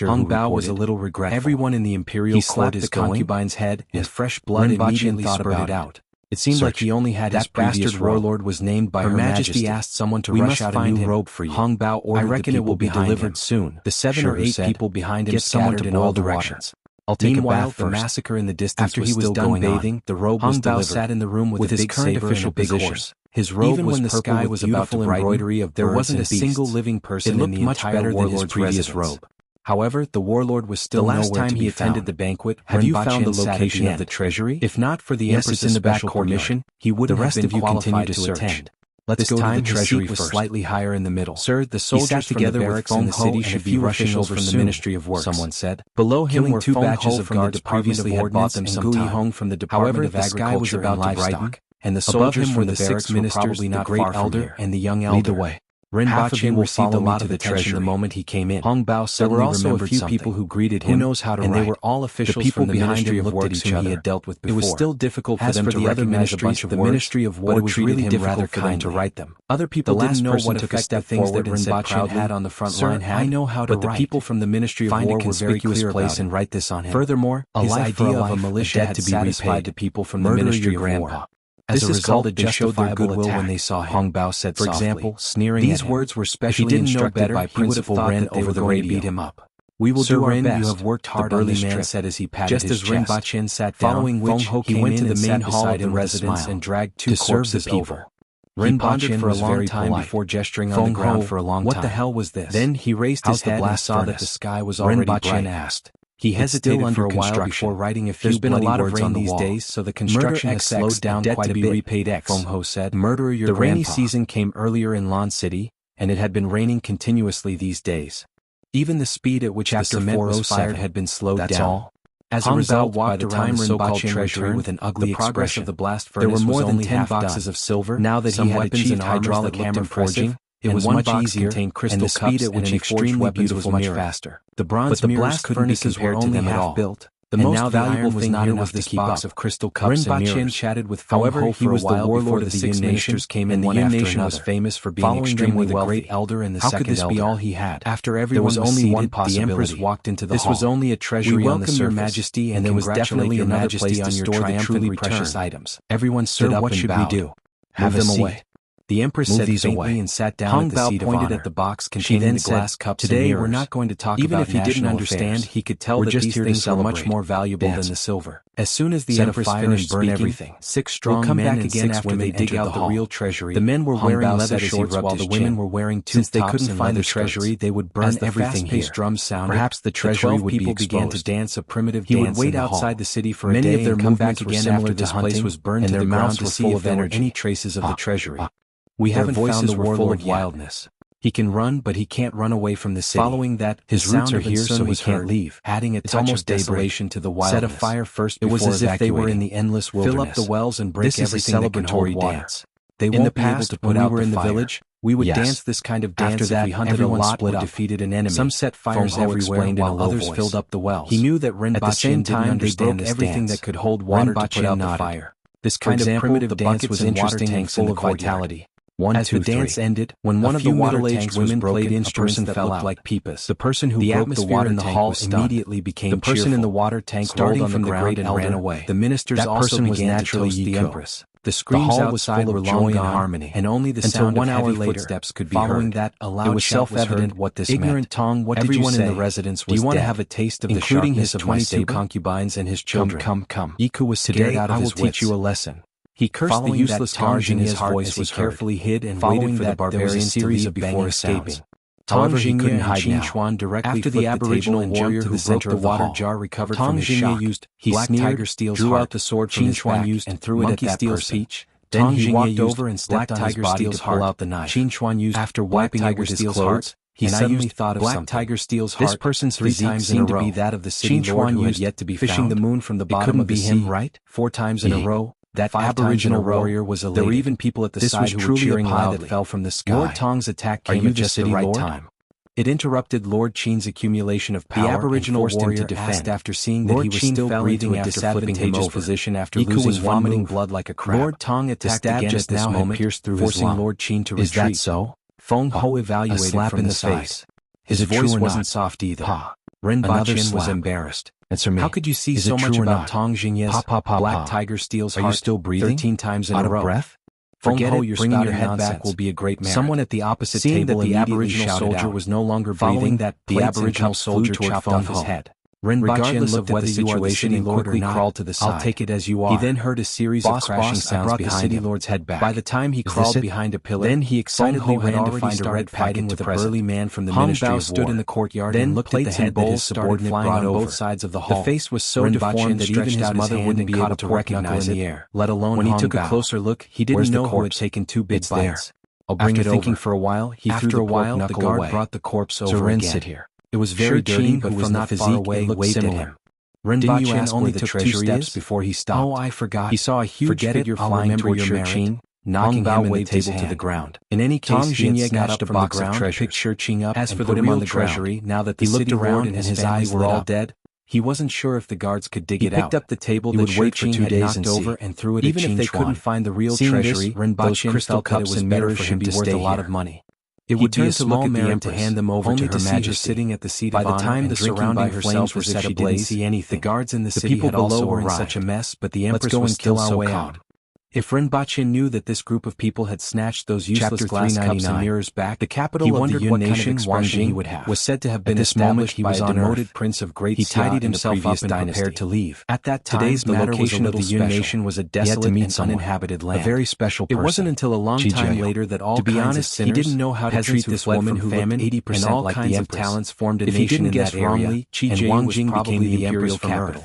A: Hong Bao was a little regretful. Everyone in the imperial court is going. The concubine's head, and fresh blood immediately spurted out. It seemed like he only had his previous warlord was named by Her Majesty. Asked someone to rush out a new robe for you. Hong Bao ordered. I reckon it will be delivered soon. The 7 or 8 people behind him scattered in all directions. I'll take a bath first. The massacre in the distance after he was done bathing, the robe was delivered. Hong Bao sat in the room with his current official position. His robe was purple with beautiful embroidery of birds. There wasn't a single living person in the entire warlord's previous robe. However, the warlord was still nowhere to be found. The last time he attended the banquet, have you found the location of the treasury? If not for the Empress's special permission, he wouldn't have been qualified to attend. Let's go to the treasury first. Slightly higher in the middle. Sir, the soldiers together with barracks in the city should be rushing over from the Ministry of Works, someone said. Below him were 2 batches of guards previously had bought them some time. Hong from the Department of Agriculture and Livestock, and the soldiers from the 6 ministers, the great elder and the young elder. Lead the way. Rinpoche received a lot of attention the moment he came in. Hong Bao suddenly remembered a few people who greeted him. Who knows how to write? And they were all officials from the Ministry of Works whom he had dealt with before. It was still difficult for them to recognize a bunch of the Ministry of War, but it was really difficult for them to write them. Other people didn't know what effect the things that Rinpoche had on the front line had. I know how to write. But the people from the Ministry of War were very clear place and write this on him. Furthermore, his idea of a militia had satisfied the people from the Ministry of War. As a result, they showed their goodwill when they saw him. Hong Bao said softly. For example, sneering these at him. Words were specially instructed by Principal Ren over the radio. Beat him up. We will do our best. You have worked hard on this trip, said as he patted his chest. Just as Rinpoche sat down, following which he went to the main hall of the residence and dragged 2 corpses over. Rinpoche for a long time before gesturing on the ground for a long time. What the hell was this? Then he raised his head and saw that the sky was already bright. Rinpoche asked. He hesitated for a while before writing a few There's been a lot of rain these days, so the construction has slowed down quite a bit. Repaid X. Feng Ho said. Murder your grandpa. The rainy season came earlier in Lan City, and it had been raining continuously these days. Even the speed at which the cement was fired had been slowed down. As a result, by the time Rinpoche treasury with an ugly expression of the blast furnace, there were more than 10 boxes of silver. Now that he had achieved hydraulic hammer forging, it was much easier, and the speed at which he forged weapons was much faster. The bronze mirrors couldn't be compared to them at all. The most valuable thing here was this box of crystal cups and mirrors. Chatted with However, he was the warlord of the 6 nations came in one after another. Was famous for being extremely wealthy. The great elder and the second elder. How could this be all he had? After everyone was only one possibility. The empress walked into the hall. This was only a treasury on the surface. Your Majesty, and there was definitely another place to store the truly precious items. Everyone stood up and bowed. What should we do? Have them away. The Empress said faintly and sat down at the seat of honor. Pointed at the box containing the glass cups and mirrors. Today we're not going to talk about national affairs. Even if he didn't understand, he could tell that these things were much more valuable than the silver. As soon as the Empress finished speaking, everything, 6 strong men and 6 women dig out the real treasury. The men were wearing leather shorts while the women were wearing tube tops. Since they couldn't find the treasury, they would burn everything here. Drums sounded. Perhaps the treasury would be exposed. Began to dance a primitive dance. He would wait outside the city for a day and come back again after this place was burned to the ground to see if there were any traces of the treasury. We haven't found the warlord wildness. He can run, but he can't run away from the city. Following that, his roots are here, so he can't leave. Adding a touch of desolation to the wildness. Set a fire first before evacuating. It was as if they were in the endless wilderness. Fill up the wells and break everything that can hold water. They won't be able to put out the fire. In the village, we would dance this kind of dance. After that, if we hunted a lot would defeated an enemy. Some set fires everywhere while others filled up the wells. He knew that Rinpoche at the same time they broke everything that could hold water to put out the fire. This kind of primitive dance was interesting and full of vitality. As the dance ended, when one of the middle-aged women played instruments that looked like pipas, the person who broke the water in the hall immediately became cheerful. The person in the water tank rolled on the ground and ran away. The ministers also began to toast the Empress. The screams outside were joy and harmony, and only the sound of heavy footsteps could be heard. Following that, a loud shout was heard. What this ignorant Tong, what did you say? Everyone in the residence was dead. Do you want to have a taste of the sharpness of my saber? Including his 22 concubines and his children. Come. Iku was scared out of his wits. Today I will teach you a lesson. He cursed the useless Tong in his voice was carefully hid and waited for the barbarians to leave before escaping. However, he couldn't hide now. After the Aboriginal warrior who broke the water jar recovered from his shock, he sneered, drew out the sword from his back and threw it at that person. Then he walked over and stepped on his body to pull out the knife. After wiping it with his clothes, he suddenly thought of something. Black Tiger steals heart. This person's physique seemed to be that of the city lord who had yet to be found. Fishing the moon from the bottom of the sea. It couldn't be him, right? 4 times in a row. That Aboriginal warrior was elated. There were even people at the side who were cheering loudly. That fell from the sky. Lord Tong's attack came at just the right time. It interrupted Lord Qin's accumulation of power. The Aboriginal warrior asked after seeing that he was still breathing after flipping him over. Position after losing was vomiting blood like a crab. Lord Tong attacked again at this moment, forcing Lord Qin to retreat. Is that so? Feng Ho evaluated from the face. His voice wasn't soft either. Rinpoche was embarrassed. Answer me. How could you see so much about Tong Jingye's Black Tiger steals heart? Are you still breathing? 13 times in a row. Breath? Forget it, bringing your head back will be a great merit. Someone at the opposite table that the Aboriginal soldier was no longer breathing, that the Aboriginal soldier chopped off his head. Regardless of whether you are the city lord or not, crawled to the side.
B: I'll take it as you are.
A: He then heard a series of crashing sounds behind
B: the city
A: him.
B: lord's head back.
A: By the time he crawled behind a pillar,
B: then he excitedly ran to find a red
A: fighting with a burly man from the
B: Hong
A: Ministry
B: Bao
A: of
B: stood
A: War.
B: in the courtyard
A: Then
B: and looked at the head that his subordinate brought
A: on
B: over.
A: both sides of the hall.
B: The face was so deformed that even his mother wouldn't be able to recognize it, let alone
A: when he
B: Hong
A: took
B: Bao.
A: A closer look, he didn't know who had taken 2 big bites.
B: I'll bring
A: After
B: it
A: thinking
B: over.
A: for a while, he threw the pork knuckle
B: the guard
A: away.
B: brought the corpse over
A: Ren,
B: again.
A: sit here.
B: It was very dirty, but
A: who
B: from
A: not
B: the
A: far
B: physique
A: away,
B: it
A: waved at
B: similar.
A: him.
B: Didn't you
A: ask
B: only
A: where the
B: took 2
A: treasury
B: steps
A: is?
B: before he stopped?
A: Oh, I forgot.
B: He saw a huge figure flying towards your chin, knocking him and the table to the ground. In any case, he had snatched a box of treasures, picked up and put him on the treasury. Now that the city lord and his eyes were all dead, he wasn't sure if the guards could dig it out. He picked up the table that Shih Ching had knocked over and threw it at Qin Chuan. Even if they couldn't find the real treasury, those crystal cups and mirrors should be worth a lot of money. It would be a small merit to hand them over to Her Majesty, sitting at the seat of honor. By the time the surrounding flames were set ablaze, the guards in the city had also were in such a mess, but the Empress was still so calm. If Rinpoche knew that this group of people had snatched those useless glass cups and mirrors back, the capital of the Yun nation, Wangjing, was said to have been established by a demoted prince of Great Xia. He tidied himself up and prepared to leave. At that time, the location of the Yun nation was a desolate and uninhabited land. A very special person. It wasn't until a long time later that all kinds of sinners, he didn't know how to treat this woman who looked 80% and all kinds of talents formed a nation in that area, and Wangjing became the imperial capital.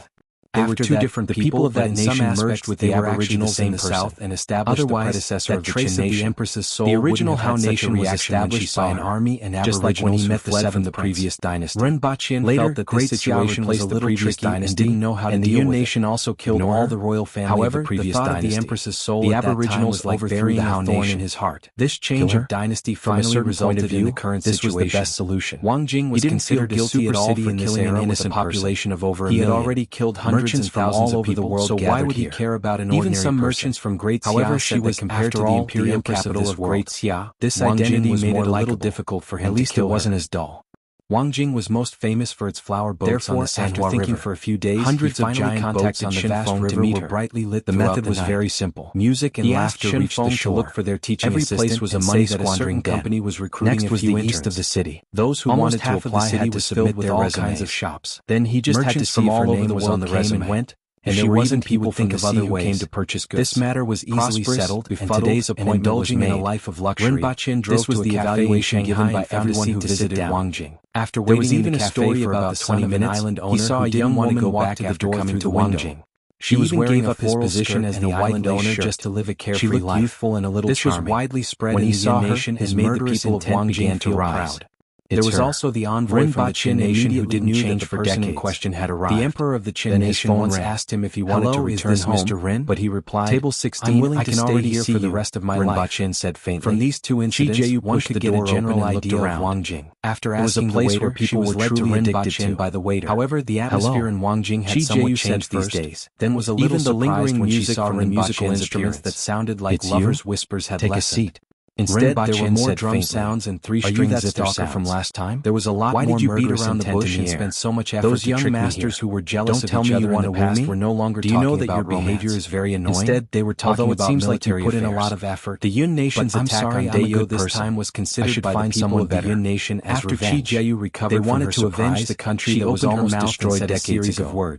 B: They were 2 different people of that nation merged with the Aboriginals in the south and established the predecessor of the Qin nation. The Empress's soul the original Han nation was established by an army and Aboriginals just like when he met the 7th from the previous dynasty. Rinpoche felt that this situation was a little tricky and didn't know how to deal with it. And the Yun nation also killed all the royal family of the previous dynasty. However, the thought of the Empress's soul the Aboriginals was like burying a thorn in his heart. This change of dynasty finally resulted in the current situation. This was the best solution. Wangjing was considered guilty at all for killing an innocent population of over a million. He had already killed hundreds and thousands of people, so why would he care about an ordinary person? Even some merchants from Great Xia. However, she was compared to the imperial capital of Great Xia. This identity made it a little difficult for him. At least it wasn't as dull. Wangjing was most famous for its flower boats on the Sanhua River. For a few days, hundreds of giant boats on the vast river were brightly lit. The method was very simple. Music and laughter reached the shore. To look for their teaching assistant. Every place was a money squandering company was recruiting. Next was the east of the city. Those who wanted to apply had to submit with all kinds of shops. Then he just had to see if her name was on the resume. And there were even people think of other ways. Came to purchase goods. This matter was easily settled, and today's appointment was made. In a life of luxury. Rinpoche drove to the evaluation given by everyone who visited Wangjing. After waiting, there was even a story about the 20 minutes. Island owner he saw a young woman walk back after coming to Wangjing. She was wearing up his position as the island owner just to live a carefree life. Youthful and a little charming. This was widely spread when he saw her. His murderous people of Wangjing feel proud. There was also the envoy from the Qin nation who didn't change for decades. In question had arrived. The emperor of the Qin nation once asked him if he wanted to return home, Mr. Rin? But he replied, Table 16, I'm willing to stay here for the rest of my life. Rin said faintly. From these 2 incidents, one could get a general idea of Wangjing. After asking the waiter, where people were led to Rinpoche by the waiter. However, the atmosphere in Wangjing had somewhat changed these days. Then was a little surprised when she saw from the musical instruments that sounded like lovers' whispers had lessened. Take a seat. Instead, there were more drum sounds and 3 string zither sounds. From last time? There was a lot more murderous intent in the air. Why did you beat around the bush and spend so much effort to trick me here? Those young masters who were jealous of each other in the past were no longer talking about romance. Do you know that your behavior is very annoying? Instead, they were talking about military affairs. Although it seems like you put in a lot of effort, the Yun nation's attack on Dayo this time was considered by the people of the Yun nation as revenge. After Qi Jieyu recovered from her surprise, they wanted to avenge the country that was almost destroyed decades ago.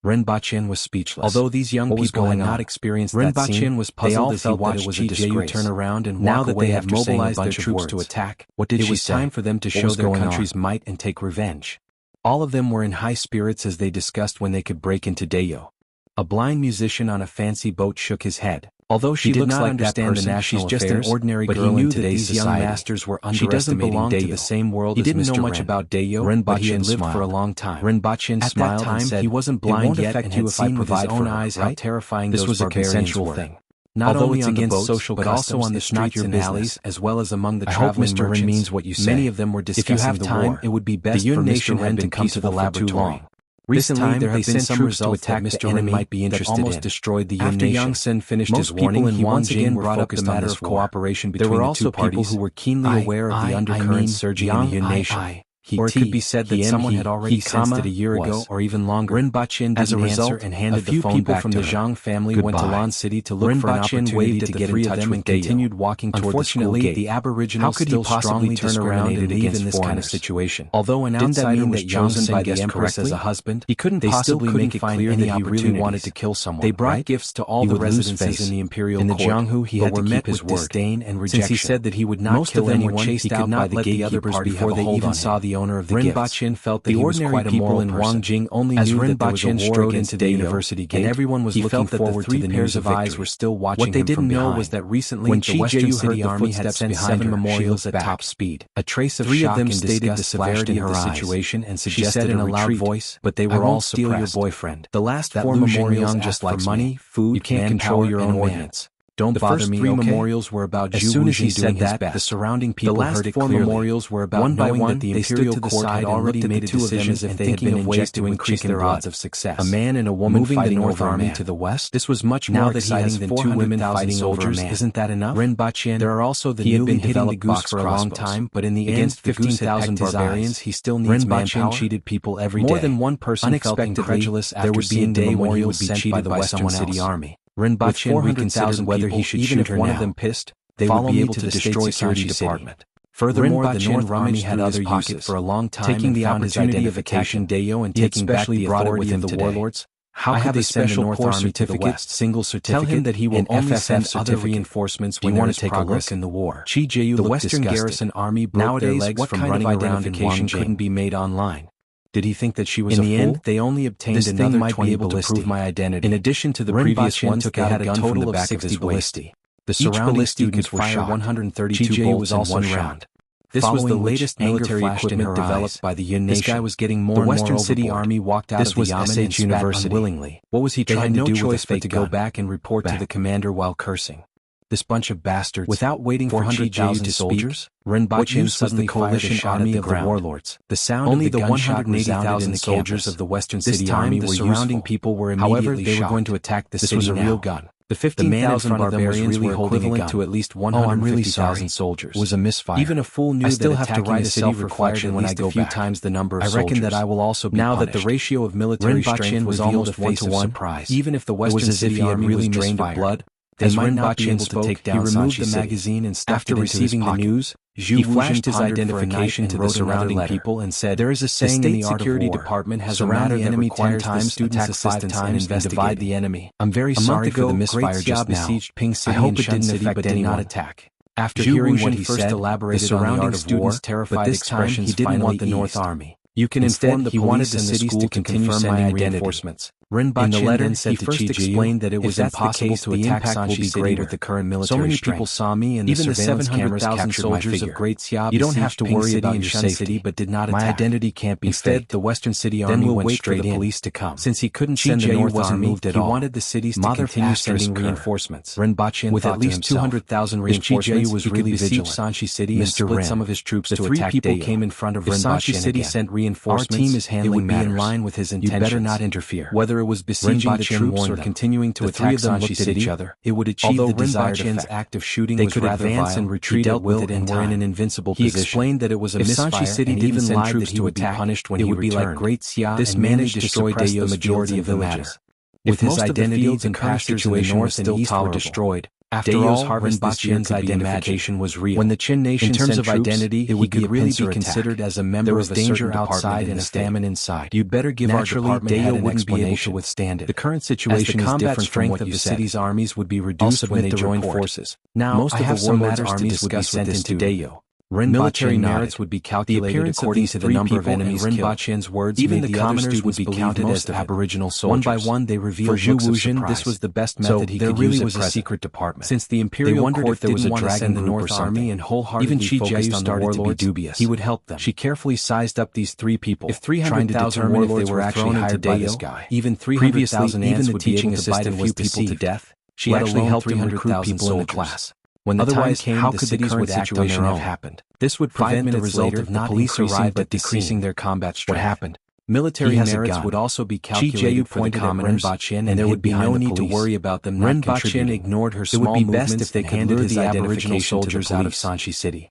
B: Rinpoche was speechless. Although these young people had not experienced that scene, was puzzled as he watched Qi Jieyu turn around and walk away after mobilized their troops to attack. What did she say? It was time for them to show their country's might and take revenge. All of them were in high spirits as they discussed when they could break into Dayo. A blind musician on a fancy boat shook his head. Although she looks like understand the national affairs, she's just an ordinary girl, but he knew that these young masters were underestimating Dayo. She doesn't belong to the same world as Mr. Rin. He didn't know much about Dayo, but he had lived for a long time. Rinpoche smiled and said, he wasn't blind yet and had seen with his own eyes how terrifying those barbarians were. This was a consensual thing. Not only on the boats, but also on the streets and alleys, as well as among the traveling merchants. Mr. Rin means what you say. Many of them were discussing the war. If you have time, it would be best for Mr. Rin to come to the laboratory. Recently, there have been some results that Mr. Rin might be interested in. Almost destroyed the Yun nation. After Yang Sen finished his warning, he once again brought up the matter of cooperation between the two parties. There were also people who were keenly aware of the undercurrents surging in the Yun nation.
A: or it could be said that someone had already sensed it a year ago or even longer. Rinpoche didn't answer and handed the phone back to her. A few people from the Zhang family went to Lan City to look for an opportunity to get in touch with them and continued walking toward the school gate. The Aboriginals still strongly turn around and leave in this kind of situation. Although an outsider was chosen by the Empress as a husband, he couldn't possibly make it clear that he really wanted to kill someone. They brought gifts to all the residences in the imperial court. In the Jianghu, he had to keep his word. Disdain and rejection. Since he said that he would not kill anyone, he could not let the others before they even saw the owner of the gifts. Rinpoche felt that he was quite a moral person. Wangjing only knew that there was a war strode into the university gate, and everyone was looking forward to the pairs of eyes were still watching him from behind. What they didn't know was that recently the Western City Army had sent 7 memorials at top speed. A trace of shock and stated the severity of the situation and suggested in a loud voice, but they were all steal your boyfriend. The last 4 memorials just like money, food, you can't control your own ordinance. Don't bother me, okay? The first 3 memorials were about Zhu Wuxia doing his best. The surrounding people heard it clearly. The last 4 memorials were about one by one that the imperial court had already made a decision as if they had been ways to increase their odds of success. A man and a woman moving the North Army to the west. This was much more exciting than 2 women fighting soldiers. Isn't that enough? Rinpoche. There are also the newly developed goose for a long time, but in the against 15,000 barbarians, he still needs manpower. Cheated people every day. More than one person felt incredulous after seeing the memorial be cheated by someone else. Army. Rinpoche reconsidered whether he should shoot one of them pissed, they would be able to destroy security department. Furthermore, the North Army had other uses for a long time, taking the opportunity of attacking Dayo and taking back the authority of the warlords. How could they send the North Army to the west? Single certificate. Tell him that he will only send other reinforcements when there is progress in the war. The Western Garrison Army broke their legs from running around in Wangjing couldn't be made online. Did he think that she was a fool? In the end, they only obtained another 20 ballistae to prove my identity. In addition to the previous ones, they had a gun from the back of his ballistae. The surrounding students could fire 132 bolts in one round. This was the latest military equipment developed by the Yun Nation. This guy was getting more and more overboard. The Western City Army walked out of the Yamen and spat unwillingly. What was he trying to do with a fake gun? To go back and report to the commander while cursing. This bunch of bastards. Without waiting for 400,000 soldiers, Rinpoche suddenly coalition army of the warlords. The sound only of the 180,000 soldiers of the Western City Army were surrounding people were immediately shocked. However, they were going to attack the city now. This was a real gun. The 15,000 barbarians were equivalent to at least 150,000 soldiers. It was a misfire. Even a fool knew that attacking the city required at least a few times the number of soldiers. I reckon that I will also be punished. Now that the ratio of military strength was almost 1-to-1, even if the Western City Army was drained of blood, they might not be able to take down. He removed the magazine and stuffed it into his pocket. He flashed his identification to the surrounding people and said, "There is a saying in the art of war. The State Security Department has a matter that requires the students' assistance and divide the enemy. I'm very sorry for the misfire just now. I hope it didn't affect any not attack." After hearing what he said, the surrounding students terrified expressions didn't want the North Army. You can inform the police and the school to continue sending reinforcements. Rinpoche in the letter, he first explained that it was impossible to attack Sanchi City with the current military strength. So many people saw me and the surveillance cameras captured my figure. You don't have to worry about your safety, but did not attack. My identity can't be faked. The Western City Army went straight for the police to come. Since he couldn't send the North Army, he wanted the cities to continue sending reinforcements. Rinpoche with at least 200,000 reinforcements, was really vigilant. Sanchi City and split some of his troops to attack Dayo. 3 people came in front of Rinpoche City sent reinforcements. Our team is handling matters. It would be in line with his intentions. You better not interfere. Whether it was besieging the troops or continuing to attack Sanchi City, it would achieve the desired effect. Act of shooting was rather violent, and retreat at will and were in an invincible position. He explained that it was a misfire and even lied that he would be punished when he returned. It would be like Great Xia. This managed to destroy Dayo's majority of the villages. With his identity and pastures in the north and east were destroyed. After all, Rinpoche's identification was real. When the Qin nation in terms of identity, it would really be considered as a member of a danger outside and a famine inside. You'd better give our department Dayo wouldn't be able to withstand it. The current situation is different from what you said. The city's armies would be reduced when they joined forces. Now, most of the warlords' armies would be sent into Dayo. Military merits would be calculated according to the number of enemies killed. Rinpoche's words, even the commoners would be counted as Aboriginal soldiers. One by one, they revealed looks of surprise. This was the best method he could use. There really was a secret department. Since the imperial court didn't want to send the North Army and wholeheartedly focused on the warlords, he would help them. She carefully sized up these 3 people, if 300,000 warlords were actually hired by this guy. Even 300,000 ants would be able to bite a few people to death. She actually helped him recruit people in the class. When the time came, how could the current situation have happened? This would prevent the result of not police arriving but decreasing their combat strength. What happened? Military merits would also be calculated for the commoners, and there would be no need to worry about them not contributing. Ignored her small movements. It would be best if they could lure the Aboriginal soldiers out of Sanchi City.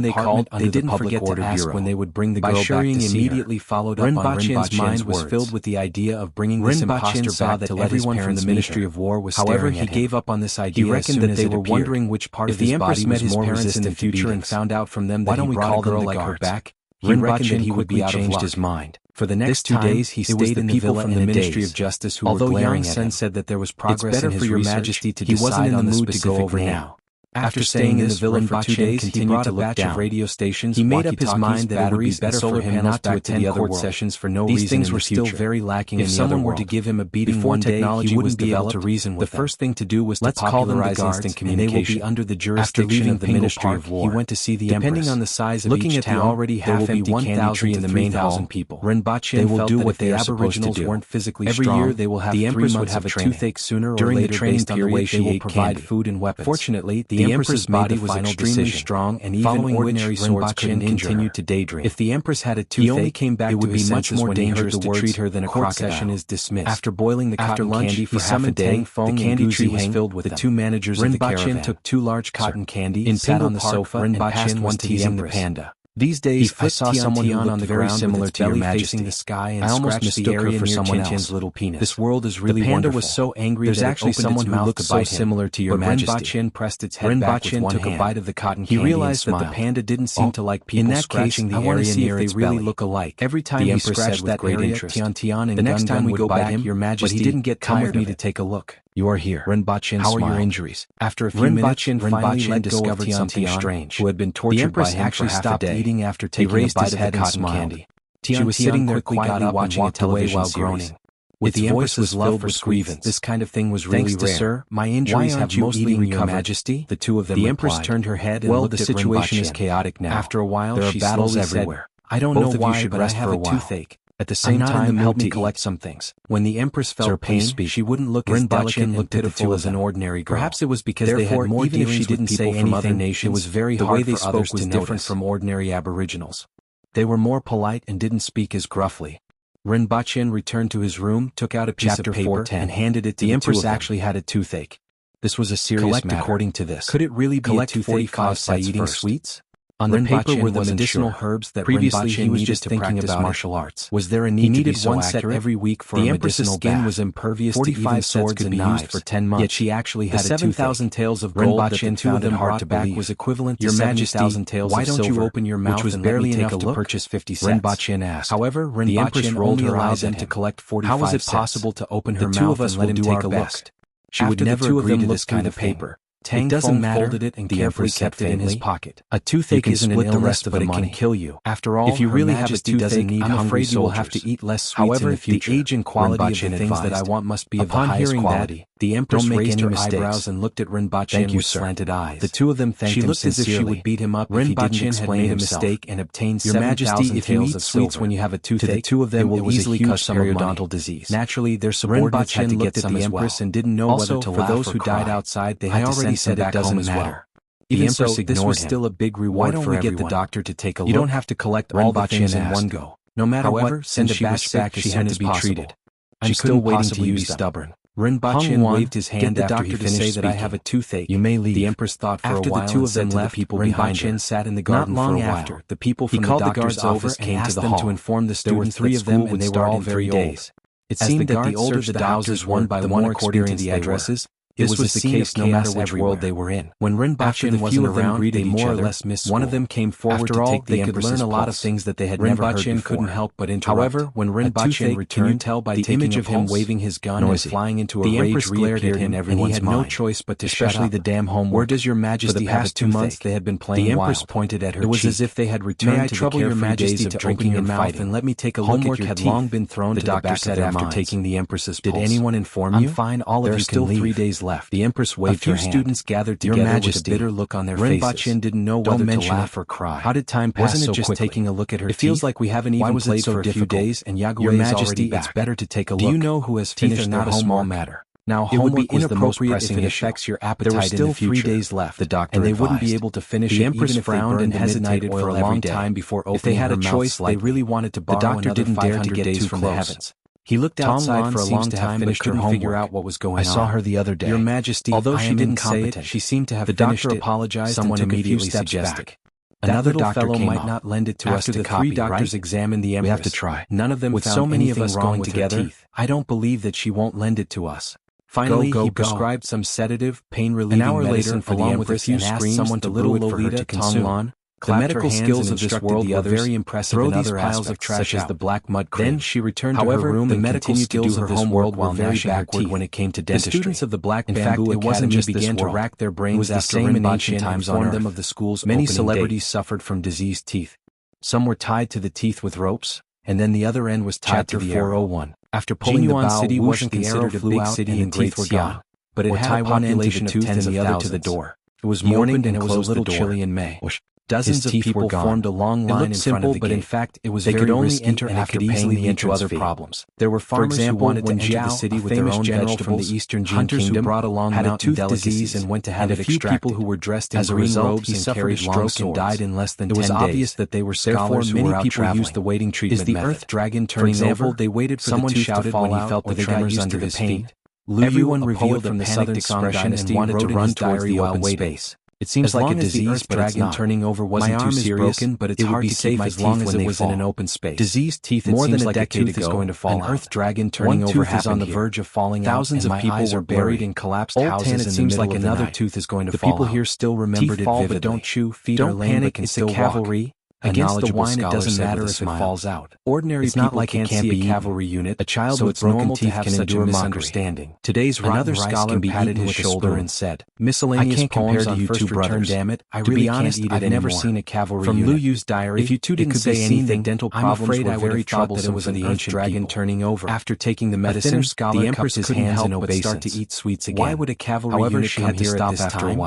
A: when they called,
B: they didn't forget to ask when they would bring the girl back to see her.
A: Immediately followed up on
B: Rinpoche's mind was
A: words.
B: filled with the idea of bringing this imposter back to let everyone from the Ministry of War was staring at him. However, he gave up on this idea. He reckoned that they were wondering which part of his body was more resistant in the future and found out from them that he brought a girl like her back. He reckoned that he would be changed his mind. For the next 2 days he stayed in the villa from the Ministry of Justice who were glaring at him. Said that there was progress in his research, he wasn't in the mood to go over now. After staying in the villa for 2 days, he brought a batch of radio stations. He made up his mind that it would be better for him not to attend court sessions for no reason. These things were still very lacking in the other world. If someone were to give him a beating one day, he wouldn't be able to reason with them. The first thing to do was to popularize instant communication. They will be under the jurisdiction of the Ministry of War. He went to see the Empress. Depending on the size of each town, already half-empty candy tree in the main hall. Rinpoche felt that if the Aboriginals weren't physically strong, every year they will have 3 months of training. During the training period, they will provide food and weapons. Fortunately, the
A: The Empress's body was extremely strong, and even ordinary swords couldn't continue to daydream. If the Empress had a toothache, he only came back to his senses when he heard the words, treat her than a crocodile. Session is dismissed. After boiling the cotton candy for half a day, the candy tree was filled with the two managers of the caravan. Took two large cotton candy and sat on the sofa and passed one to the Empress. These days, I saw someone who looked very similar to your Majesty. Facing the sky and I almost mistook her for someone else. Little penis. This world is really wonderful. The panda was so angry that actually someone who looked so similar to your Majesty. Rinpoche pressed its head back with one hand. Took a bite of the cotton candy. He realized that the panda didn't seem to like people scratching the area near its belly. Really look alike. Every time he scratched that area, the next time we go back, your Majesty, but he didn't get tired of me to take a look. You are here. Rinpoche How are your injuries? After a few minutes, Rinpoche discovered something strange. Who had been tortured by him actually stopped eating after taking a bite of the cotton candy. She was sitting there quietly watching a television while groaning. With the Empress's love for grievance, this kind of thing was really rare. Sir, my injuries have mostly recovered. Your Majesty? The two of them replied. The Empress turned her head and looked at Rinpoche. The situation is chaotic now. After a while, there are battles everywhere. I don't know why, but I have a toothache. At the same time, help me collect some things. When the Empress felt pain, she wouldn't look as delicate and pitiful as an ordinary girl. Perhaps it was because they had more dealings with people from other nations. It was very hard. The way they spoke was different from ordinary aboriginals. They were more polite and didn't speak as gruffly. Rinpoche returned to his room, took out a piece of paper, and handed it to the Empress. Actually had a toothache. This was a serious matter. According to this, could it really be a toothache caused by eating sweets? On the paper were the medicinal herbs that previously he was just thinking about martial arts. Was there a need to be so one set every week for a medicinal bath? The Empress's skin was impervious to even swords could be used for 10 months. Yet she actually had a 7,000 taels of gold that the two of them hard to believe was equivalent to 70,000 taels of silver. Why don't you open your mouth which was barely enough to purchase 50 sets? Rinpoche asked. However, Rinpoche rolled her eyes at him to collect 45 sets. How was it possible to open her mouth and let him take a look? She would never agree to this kind of paper. It doesn't matter. Folded it and carefully kept it in his pocket. A toothache isn't an illness, but it can kill you. After all, if you really have a toothache, I'm afraid you will have to eat less sweets in the future. The age and quality of the things that I want must be of the highest quality. The Empress raised her eyebrows and looked at Rinpoche with slanted eyes. The two of them thanked him sincerely. She looked as if she would beat him up if he didn't explain had made a mistake and obtained 7,000 taels of sweets when you have a toothache. To the two of them, it will easily cause some periodontal disease. Naturally, their subordinates had to get some as well. And didn't know whether to laugh or cry. For those who died outside, they had to send them back home as well. Even so, this was still a big reward for everyone. Why don't we get the doctor to take a look? You don't have to collect all the things in one go. No matter what, send it back as soon as possible. I'm still waiting to be stubborn. Rinpoche waved his hand after he finished speaking. That I have a toothache. You may leave. The Empress thought for a while. After the two of them left, Rinpoche sat in the garden for a while. Not long after, the people from the doctor's office came to the hall to inform the students that school would start in 3 days. It seemed that the older the houses one by one according to the addresses, this was the case no matter which world they were in. When Rinpoche wasn't around, they more or less missed school. One of them came forward to take the Empress's pulse. They could learn a lot of things that they had never heard before. Couldn't help but interrupt. However, when Rinpoche returned, tell by the image of him waving his gun and flying into a rage, the Empress glared at him, and he had no choice but to shut up. The damn homework. Where does your Majesty have? For the past 2 months, they had been playing wild. The Empress pointed at her cheek. It was as if they had returned to the carefree days of drinking and fighting. And let me take a look at your teeth. Homework had long been thrown to the back of their minds. After taking the Empress's pulse. Did anyone inform you? I'm fine. All of you can leave. There are still 3 days left. The Empress waved her hand. A few students gathered together with a bitter look on their faces. Rinpoche didn't know whether to laugh or cry. How did time pass so quickly? Wasn't it just taking a look at her teeth? It feels like we haven't even played for a few days and Yagway is already back. It's better to take a look. Do you know who has finished their homework? Matter. Now, it would be inappropriate if it affects your appetite in the future. There were still 3 days left, the doctor advised. And they wouldn't be able to finish it even if they burned and hesitated for a long time before opening. If they had a choice, they really wanted to borrow another 500 days from the heavens. He looked outside for a long time but couldn't figure out what was going on. I saw her the other day. Your Majesty, although she didn't say it, she seemed to have finished it. The doctor apologized and took a few steps back. Another doctor might not lend it to us to copy, right? After the 3 doctors examined the Empress, we have to try. None of them with so many of us going together. I don't believe that she won't lend it to us. Finally, he prescribed some sedative, pain-relieving medicine for the Empress and asked someone to brew it for her to consume. The medical skills of this world were very impressive in other aspects, such as the black mud cream. Then she returned to her room and continued to do her homework while gnashing her teeth. When it came to dentistry, the students of the Black Bamboo Academy began to rack their brains after Rinpoche informed them of the school's opening date. Many celebrities suffered from diseased teeth. Some were tied to the teeth with ropes, and then the other end was tied to the arrow. After pulling the bow, City wasn't considered a big city and teeth were gone, but it had a population of tens and the other to the door. It was morning and it was a little chilly in May. Dozens of people formed a long line in front of the gate. But in fact, it was very risky and it could easily lead to other problems. There were farmers who wanted to enter the city with their own vegetables, from the Eastern Jin Kingdom, brought along had a tooth disease and went to have it extracted. A few people who were dressed in green robes and carried long swords and died in less than 10 days. It was obvious that they were scholars who were out traveling. Used the waiting treatment method. Is the earth dragon turning over? They waited for someone shouted when he felt the tremors under his feet. Everyone revealed from the southern Song dynasty wanted to run towards the open space. It seems like a disease, but dragon turning over wasn't too serious, but it's hard to keep as long as it was in an open space. Diseased teeth, more than a decade ago, is going to fall. An earth dragon turning over is on the verge of falling out. Thousands of people were buried in collapsed houses. It seems like another tooth is going to fall. The people here still remembered it vividly. Don't chew, feet are lame, but can still walk. Cavalry. Against the wine, it doesn't matter if it falls out. Ordinary people can't see a cavalry unit. A child with broken teeth can endure misunderstanding. Today's another scholar patted his shoulder and said, "Miscellaneous poems on first return. Damn it, I really can't eat it. I've never seen a cavalry unit." From Lu Yu's diary, if you two didn't say anything, dental problems were very troublesome for the ancient dragon turning over. After taking the medicine, the empress cupped his hands in obeisance. Start to eat sweets again. Why would a cavalry unit come here at this time?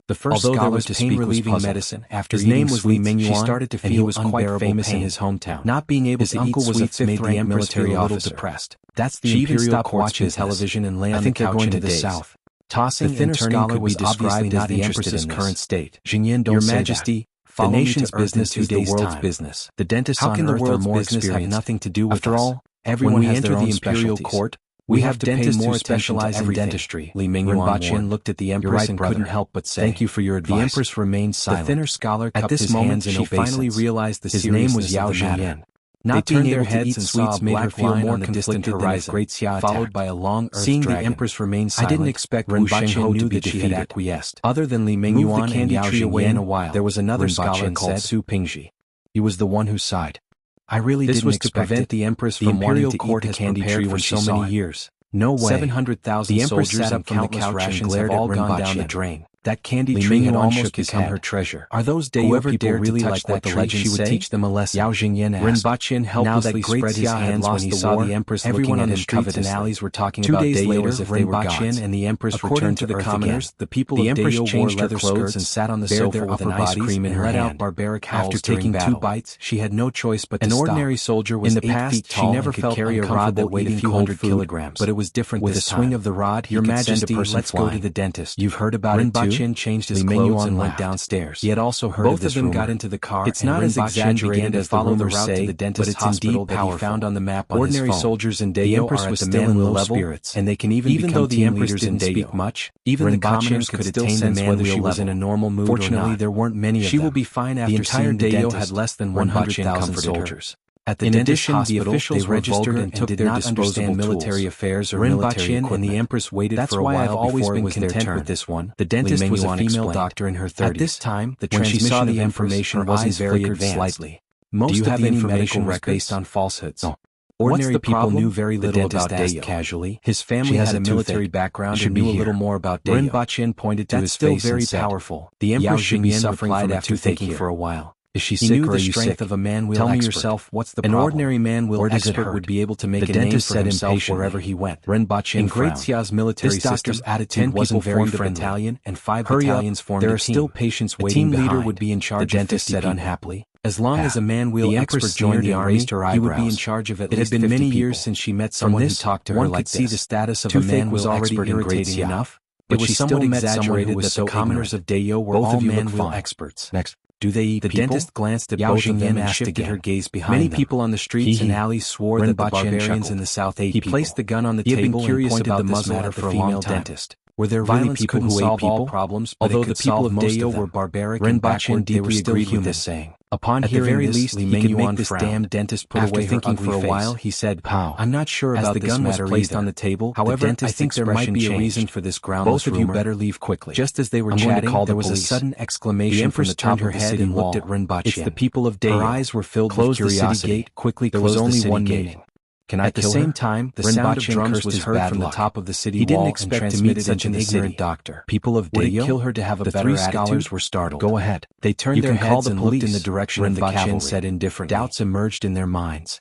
A: The first scholar to speak was medicine. After his name was Li Mingyuan, she started to feel he was quite famous in his hometown. Not being able to eat sweets made the military officer depressed. That's the imperial court watching television and lay on the couch into the south. Tossing and turning could be described as the empress's current state. Your Majesty, the nation's business is the world's business. The dentists on Earth are more experienced. Have nothing to do with us. After all, everyone has their own imperial court. We have to pay more attention to every dentistry. Li Mingyuan looked at the empress and couldn't help but say, "Thank you for your advice." The empress remained silent. The thinner scholar cupped his hands in obeisance. She finally realized the seriousness of the matter. Not being able to eat sweets made her feel more conflicted than a great Xia followed by a long earth dragon. Seeing the empress remain silent, I didn't expect Wu Shengho knew that she had acquiesced. Other than Li Mingyuan and Yao Jingyan, a while, there was another scholar called Su Pingji. He was the one who sighed. I really didn't expect it. This was to prevent the empress from wanting to eat the candy tree for so many years. No way. 700,000 soldiers sat up from the couch and glared all gone down the drain. That candy tree had almost become her treasure. Are those Dayo people really like what the legends say? She would teach them a lesson. Yao Jingyan asked. Rinpoche helplessly spread his hands when he saw the empress looking at his streets and alleys were talking about Dayo as if they were gods. And the empress returned to the commoners. The people of Dayo changed their clothes and sat on the sofa with an ice cream in her hand. Let out barbaric howls. After taking 2 bites, she had no choice but to stop. An ordinary soldier was 8 feet tall. She never felt carry a rod that weighed a few hundred kilograms. But it was different with a swing of the rod. Your Majesty, let's go to the dentist. You've heard about it too? Rinpoche changed his clothes and went downstairs. He had also heard of this rumor. Both of them got into the car. It's not as exaggerated as the rumors say, but it's indeed powerful. That he found on the map on ordinary his phone. Soldiers in Dayo are at the men low spirits, and they can even though the empress didn't speak much, even the commoners could still sense whether she was in a normal mood or not. Fortunately, there weren't many of them. She will be fine after seeing the Dayo had less than 100,000 soldiers. At the dentist hospital, the officials registered and took their disposable military affairs or military equipment. And the empress waited for a while before it was their turn. With this one, the dentist was a female doctor in her 30s. At this time, the transmission of the information wasn't very advanced. Most of the information was based on falsehoods. Ordinary people knew very little about Dayo. Casually, his family has a military background and knew a little more about Dayo. Rinpoche pointed to his face and said, powerful. The empress should be suffering from after thinking for a while. Is she sick or are you sick? Of a man will Tell me yourself, what's the problem? An ordinary man will expert would be able to make a name for himself wherever he went. Rinpoche in Great Xia's military system's attitude wasn't very friendly. Battalion and 5 battalions formed a team. There are still patients waiting behind. The team leader would be in charge. The dentist said unhappily. As long as a man will expert joined the army, he would be in charge of it. It had been many years since she met someone who talked to her like this. One could see the status of a man was already irritating enough, but she somewhat exaggerated that the commoners of Dayo were all man-will experts. Next. Do they eat people? The dentist glanced at both of them and shifted her gaze behind them. Many people on the streets and alleys swore that the barbarians in the south ate people. He placed the gun on the table and pointed the muzzle at the female dentist. Were there really people who solve all problems? Although the people of Dayo were barbaric and backward, they were still human. Saying. Upon hearing this, he could make this damn dentist put away her ugly face. For a while, he said, "Pow." I'm not sure about this matter. As the gun was placed on the table, however, I think there might be a reason for this groundless rumor. Both of you better leave quickly. Just as they were chatting, there was a sudden exclamation from the top of the city wall. Looked at Rinpoche. It's the people of Dayo. Her eyes were filled with curiosity. Quickly closed the city gate. Can I kill her? At the same time, the sound of drums was heard from the top of the city wall. He didn't expect to meet such an ignorant doctor. People of Dayo? Would it kill her to have a better attitude? The 3 scholars were startled. Go ahead. They turned their heads and looked in the direction of the cavalry. Said indifferently. Doubts emerged in their minds.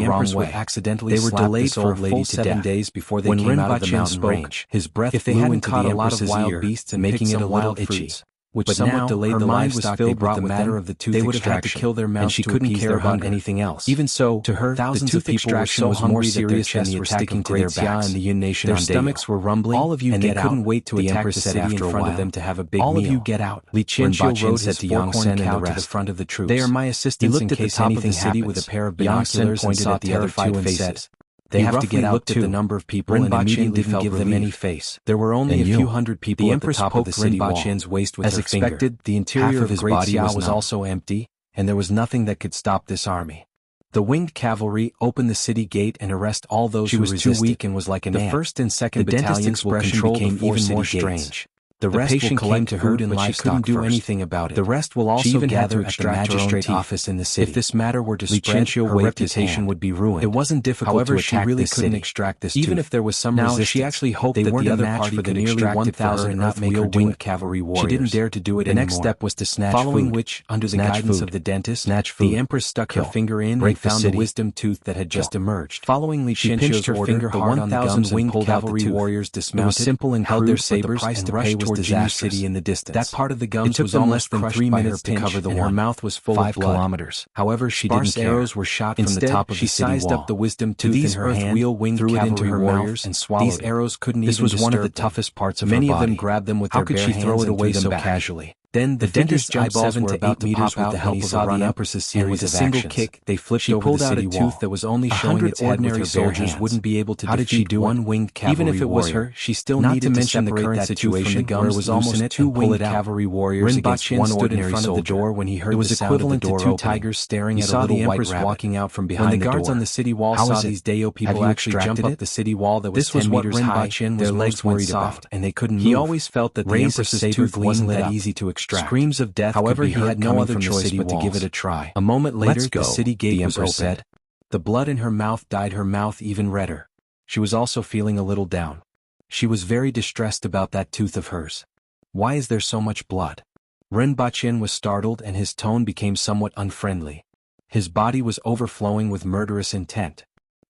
A: the wrong way. Accidentally
B: They were delayed for a full 7
A: days before they
B: When
A: came out of the
B: Rinpoche
A: mountain
B: spoke,
A: range.
B: his breath
A: If they
B: flew
A: hadn't
B: into
A: caught
B: the
A: a lot of
B: Empress's
A: wild
B: ear,
A: beasts and
B: making
A: picked
B: it a
A: some
B: little
A: wild
B: itchy,
A: fruits, which
B: but
A: somewhat
B: now
A: delayed
B: her
A: the
B: mind was
A: livestock
B: filled
A: they
B: with
A: brought
B: the
A: with
B: matter
A: them,
B: of the tooth
A: they would have had to
B: extraction,
A: kill their mounts
B: and she
A: to
B: couldn't
A: appease
B: care
A: their
B: about
A: hunger.
B: anything else.
A: Even so,
B: To her,
A: thousands
B: the
A: of
B: tooth
A: people were
B: extraction
A: so
B: was more
A: hungry that their
B: serious than
A: chests
B: the
A: were
B: attack
A: sticking
B: of
A: to their
B: Great Xia
A: backs.
B: and the Yun Nation
A: Their
B: on
A: stomachs
B: Dayo.
A: were rumbling,
B: All of you
A: and
B: get
A: they couldn't
B: out,
A: wait to
B: the
A: attack the
B: Empress said
A: city in
B: after a
A: front of
B: while.
A: them to have a big
B: All
A: meal.
B: of you get out.
A: Li Qianqiu
B: Rinpoche
A: rode
B: said
A: his
B: to Yang
A: four-horned
B: Sen and the
A: cow to the
B: rest.
A: front of the troops.
B: They are my
A: He
B: assistants
A: looked
B: in
A: at the
B: case
A: top of
B: anything
A: the city with a
B: happens.
A: pair of
B: Yang Sen
A: binoculars and
B: pointed
A: saw
B: at the other
A: terrified
B: two and
A: faces.
B: said, They
A: He
B: have to
A: roughly
B: get out
A: looked
B: too.
A: at the number of people and
B: Rinpoche
A: immediately
B: didn't
A: felt
B: give them any
A: relieved.
B: face.
A: There were only a
B: And
A: few
B: you.
A: hundred people
B: The
A: at the
B: Empress
A: top of the
B: poked
A: city
B: Rinpoche
A: wall.
B: waist with
A: As
B: her
A: expected,
B: finger.
A: the interior
B: Half of
A: of
B: his
A: Great
B: body
A: Xia
B: was
A: was
B: numb.
A: also empty, and there was nothing that could stop this army. The winged cavalry opened the city gate and arrested all those
B: She
A: who
B: was
A: resisted.
B: too weak and was like an ant.
A: The 1st and 2nd
B: The dentist's
A: battalions will
B: expression
A: control
B: became
A: the 4
B: even
A: city
B: more
A: gates.
B: strange.
A: The patient came to her, but she couldn't do anything about it. The rest will also gather at the magistrate office in the city. If this matter were to spread, her reputation would be ruined. It wasn't difficult to attack she really couldn't extract this tooth. Even if there was some resistance, she actually hoped that the other party could extract it for her and not make her winged cavalry warriors. She didn't dare to do it anymore. The next step was to snatch food. Following which, under the guidance of the dentist, the Empress stuck her finger in and found the wisdom tooth that had just emerged. Following Li Qianqiu's order, the 1,000 winged cavalry warriors dismounted, simple and held their sabers, and rushed toward Jing City in the distance. That part of the gums was almost less than 3 minutes to cover the one. Her mouth was full of 5 kilometers. However, she didn't care. Arrows were shot from the top of the city wall. She sized up the wisdom tooth in her hand, threw it into her mouth, and swallowed it. These arrows couldn't even disturb. This was one of the toughest parts of her body. Many of them grabbed them with their bare hands. How could she throw it away so casually? Then the dentist's eyeballs were about to pop out with the help of the Empress's series of actions. With a single kick, they flipped over the city wall. She pulled out a tooth that was only showing its head with her bare hands. Wouldn't be able to defeat one winged cavalry warrior. Even if it was her, she still needed to separate that tooth from the gums, where it was almost 2 winged cavalry warriors against one ordinary soldier. Stood in front of the door when he heard the sound of the door opening. It was equivalent to 2 tigers staring at a little white rabbit walking out from behind the door. When the guards on the city wall saw these Dayo people actually jump up the city wall that was 10 meters high, their legs went soft and they couldn't move. He always felt that the Empress's tooth wasn't that easy to extract. Screams of death. However, he had no other choice but to give it a try. A moment later, the city gate was opened. The blood in her mouth dyed her mouth even redder. She was also feeling a little down. She was very distressed about that tooth of hers. Why is there so much blood? Ren Baqin was startled and his tone became somewhat unfriendly. His body was overflowing with murderous intent.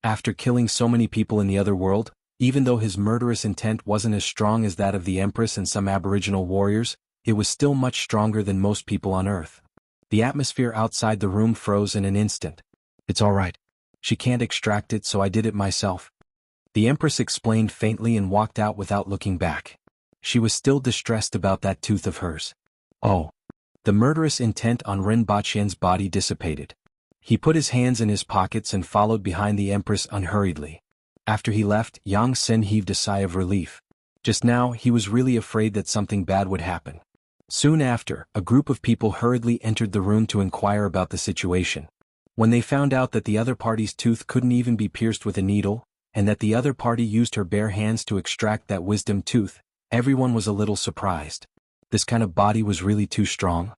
A: After killing so many people in the other world, even though his murderous intent wasn't as strong as that of the Empress and some Aboriginal warriors, it was still much stronger than most people on Earth. The atmosphere outside the room froze in an instant. It's all right. She can't extract it, so I did it myself. The Empress explained faintly and walked out without looking back. She was still distressed about that tooth of hers. Oh. The murderous intent on Ren Baqin's body dissipated. He put his hands in his pockets and followed behind the Empress unhurriedly. After he left, Yang Sen heaved a sigh of relief. Just now, he was really afraid that something bad would happen. Soon after, a group of people hurriedly entered the room to inquire about the situation. When they found out that the other party's tooth couldn't even be pierced with a needle, and that the other party used her bare hands to extract that wisdom tooth, everyone was a little surprised. This kind of body was really too strong.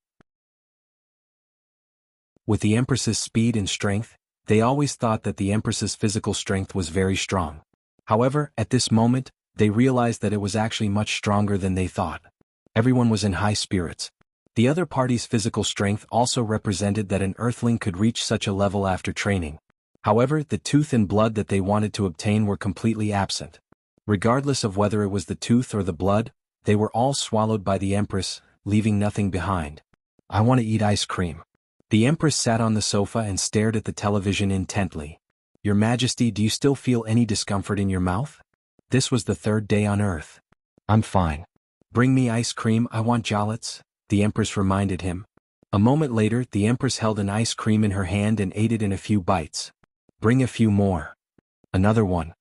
A: With the Empress's speed and strength, they always thought that the Empress's physical strength was very strong. However, at this moment, they realized that it was actually much stronger than they thought. Everyone was in high spirits. The other party's physical strength also represented that an earthling could reach such a level after training. However, the tooth and blood that they wanted to obtain were completely absent. Regardless of whether it was the tooth or the blood, they were all swallowed by the Empress, leaving nothing behind. I want to eat ice cream. The Empress sat on the sofa and stared at the television intently. Your Majesty, do you still feel any discomfort in your mouth? This was the 3rd day on Earth. I'm fine. Bring me ice cream, I want jalets, the Empress reminded him. A moment later, the Empress held an ice cream in her hand and ate it in a few bites. Bring a few more. Another one.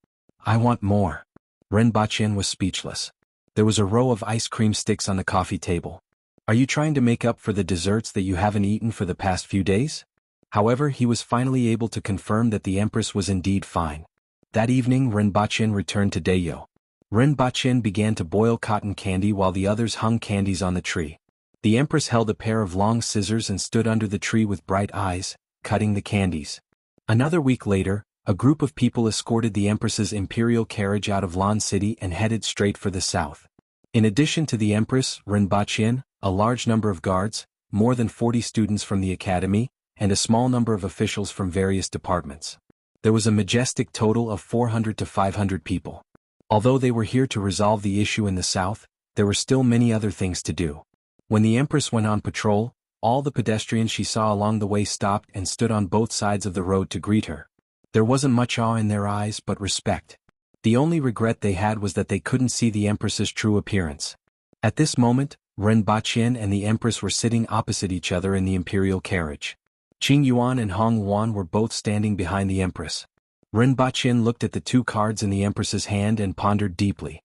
A: I want more. Ren Baqin was speechless. There was a row of ice cream sticks on the coffee table. Are you trying to make up for the desserts that you haven't eaten for the past few days? However, he was finally able to confirm that the Empress was indeed fine. That evening, Ren Baqin returned to Dayo. Ren Baqin began to boil cotton candy while the others hung candies on the tree. The Empress held a pair of long scissors and stood under the tree with bright eyes, cutting the candies. Another week later, a group of people escorted the Empress's imperial carriage out of Lan City and headed straight for the south. In addition to the Empress, Ren Baqin, a large number of guards, more than 40 students from the academy, and a small number of officials from various departments. There was a majestic total of 400 to 500 people. Although they were here to resolve the issue in the south, there were still many other things to do. When the Empress went on patrol, all the pedestrians she saw along the way stopped and stood on both sides of the road to greet her. There wasn't much awe in their eyes but respect. The only regret they had was that they couldn't see the Empress's true appearance. At this moment, Ren Baqin and the Empress were sitting opposite each other in the imperial carriage. Qing Yuan and Hong Yuan were both standing behind the Empress. Ren Baqin looked at the 2 cards in the Empress's hand and pondered deeply.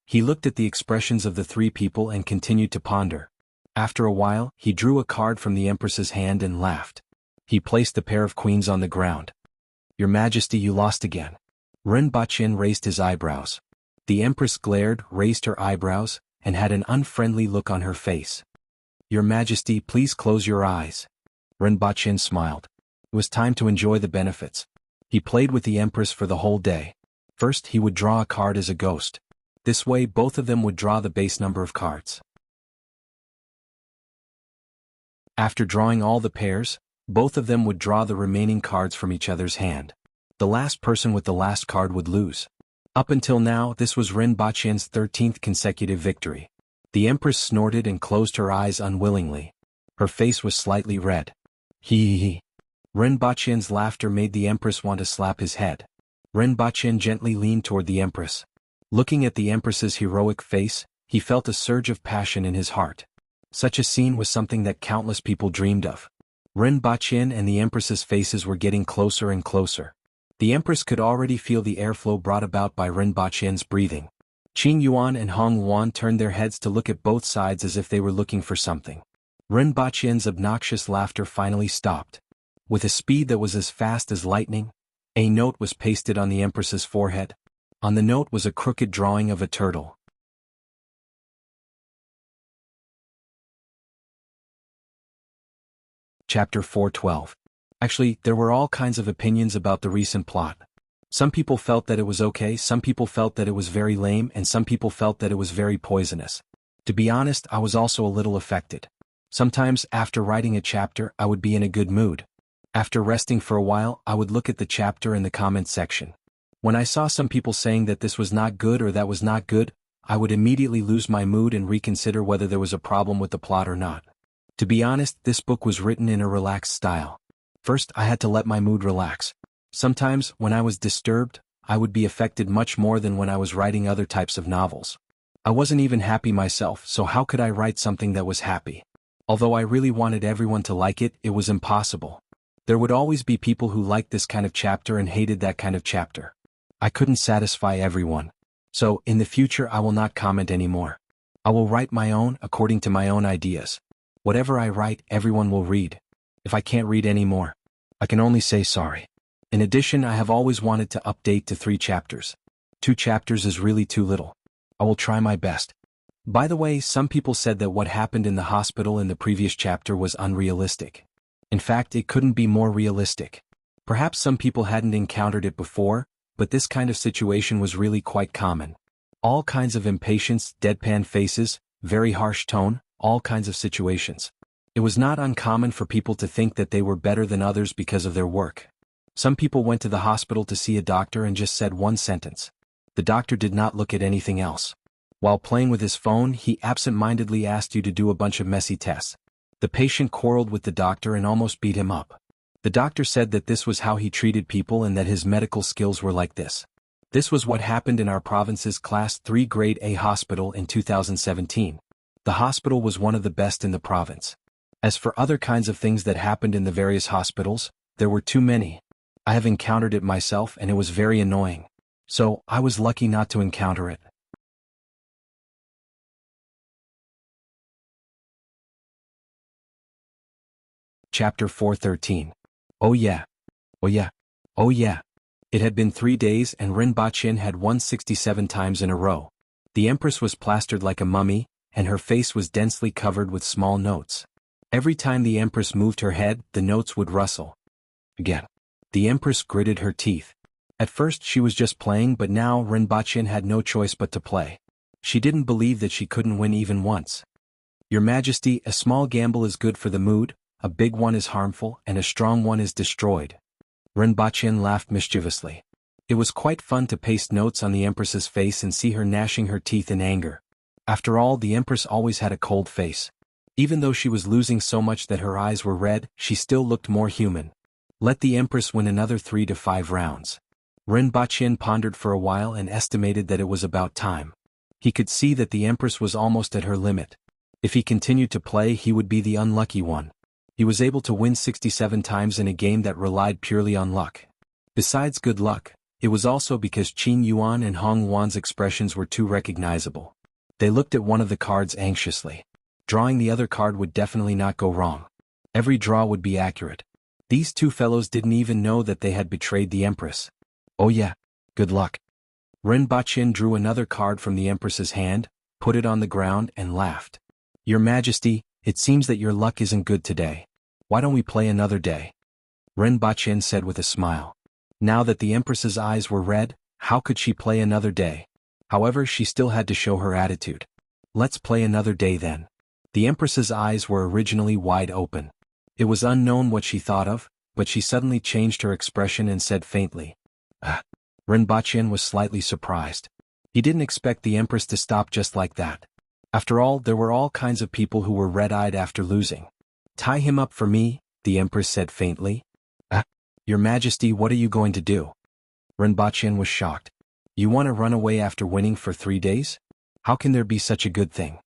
A: He looked at the expressions of the 3 people and continued to ponder. After a while, he drew a card from the Empress's hand and laughed. He placed the pair of queens on the ground. Your Majesty, you lost again. Ren Baqin raised his eyebrows. The Empress glared, raised her eyebrows, and had an unfriendly look on her face. "Your Majesty, please close your eyes." Rinpoche smiled. It was time to enjoy the benefits. He played with the Empress for the whole day. First he would draw a card as a ghost. This way both of them would draw the base number of cards. After drawing all the pairs, both of them would draw the remaining cards from each other's hand. The last person with the last card would lose. Up until now, this was Rinpoche's 13th consecutive victory. The Empress snorted and closed her eyes unwillingly. Her face was slightly red. Hee. Rinpoche's laughter made the Empress want to slap his head. Rinpoche gently leaned toward the Empress. Looking at the Empress's heroic face, he felt a surge of passion in his heart. Such a scene was something that countless people dreamed of. Rinpoche and the Empress's faces were getting closer and closer. The Empress could already feel the airflow brought about by Rinpoche's breathing. Qing Yuan and Hong Yuan turned their heads to look at both sides as if they were looking for something. Rinpoche's obnoxious laughter finally stopped. With a speed that was as fast as lightning, a note was pasted on the Empress's forehead. On the note was a crooked drawing of a turtle. Chapter 412. Actually, there were all kinds of opinions about the recent plot. Some people felt that it was okay, some people felt that it was very lame, and some people felt that it was very poisonous. To be honest, I was also a little affected. Sometimes, after writing a chapter, I would be in a good mood. After resting for a while, I would look at the chapter in the comments section. When I saw some people saying that this was not good or that was not good, I would immediately lose my mood and reconsider whether there was a problem with the plot or not. To be honest, this book was written in a relaxed style. First, I had to let my mood relax. Sometimes, when I was disturbed, I would be affected much more than when I was writing other types of novels. I wasn't even happy myself, so how could I write something that was happy? Although I really wanted everyone to like it, it was impossible. There would always be people who liked this kind of chapter and hated that kind of chapter. I couldn't satisfy everyone. So, in the future I will not comment anymore. I will write my own, according to my own ideas. Whatever I write, everyone will read. If I can't read anymore, I can only say sorry. In addition, I have always wanted to update to 3 chapters. 2 chapters is really too little. I will try my best. By the way, some people said that what happened in the hospital in the previous chapter was unrealistic. In fact, it couldn't be more realistic. Perhaps some people hadn't encountered it before, but this kind of situation was really quite common. All kinds of impatience, deadpan faces, very harsh tone, all kinds of situations. It was not uncommon for people to think that they were better than others because of their work. Some people went to the hospital to see a doctor and just said one sentence. The doctor did not look at anything else. While playing with his phone, he absent-mindedly asked you to do a bunch of messy tests. The patient quarreled with the doctor and almost beat him up. The doctor said that this was how he treated people and that his medical skills were like this. This was what happened in our province's Class 3 Grade A hospital in 2017. The hospital was one of the best in the province. As for other kinds of things that happened in the various hospitals, there were too many. I have encountered it myself and it was very annoying. So, I was lucky not to encounter it. Chapter 413. Oh yeah. Oh yeah. Oh yeah. It had been 3 days and Rinpoche had won 67 times in a row. The Empress was plastered like a mummy, and her face was densely covered with small notes. Every time the Empress moved her head, the notes would rustle. Again. The Empress gritted her teeth. At first she was just playing, but now Rinpoche had no choice but to play. She didn't believe that she couldn't win even once. Your Majesty, a small gamble is good for the mood, a big one is harmful, and a strong one is destroyed. Rinpoche laughed mischievously. It was quite fun to paste notes on the Empress's face and see her gnashing her teeth in anger. After all, the Empress always had a cold face. Even though she was losing so much that her eyes were red, she still looked more human. Let the Empress win another 3 to 5 rounds. Rinpoche pondered for a while and estimated that it was about time. He could see that the Empress was almost at her limit. If he continued to play, he would be the unlucky one. He was able to win 67 times in a game that relied purely on luck. Besides good luck, it was also because Qing Yuan and Hong Yuan's expressions were too recognizable. They looked at one of the cards anxiously. Drawing the other card would definitely not go wrong. Every draw would be accurate. These 2 fellows didn't even know that they had betrayed the Empress. Oh yeah, good luck. Rinpoche drew another card from the Empress's hand, put it on the ground and laughed. "Your Majesty, it seems that your luck isn't good today. Why don't we play another day?" Ren Baqin said with a smile. Now that the Empress's eyes were red, how could she play another day? However, she still had to show her attitude. "Let's play another day then." The Empress's eyes were originally wide open. It was unknown what she thought of, but she suddenly changed her expression and said faintly, "Ah." Ren Baqin was slightly surprised. He didn't expect the Empress to stop just like that. After all, there were all kinds of people who were red-eyed after losing. "Tie him up for me," the Empress said faintly. "Ah, Your Majesty, what are you going to do?" Ren Baqin was shocked. "You want to run away after winning for 3 days? How can there be such a good thing?"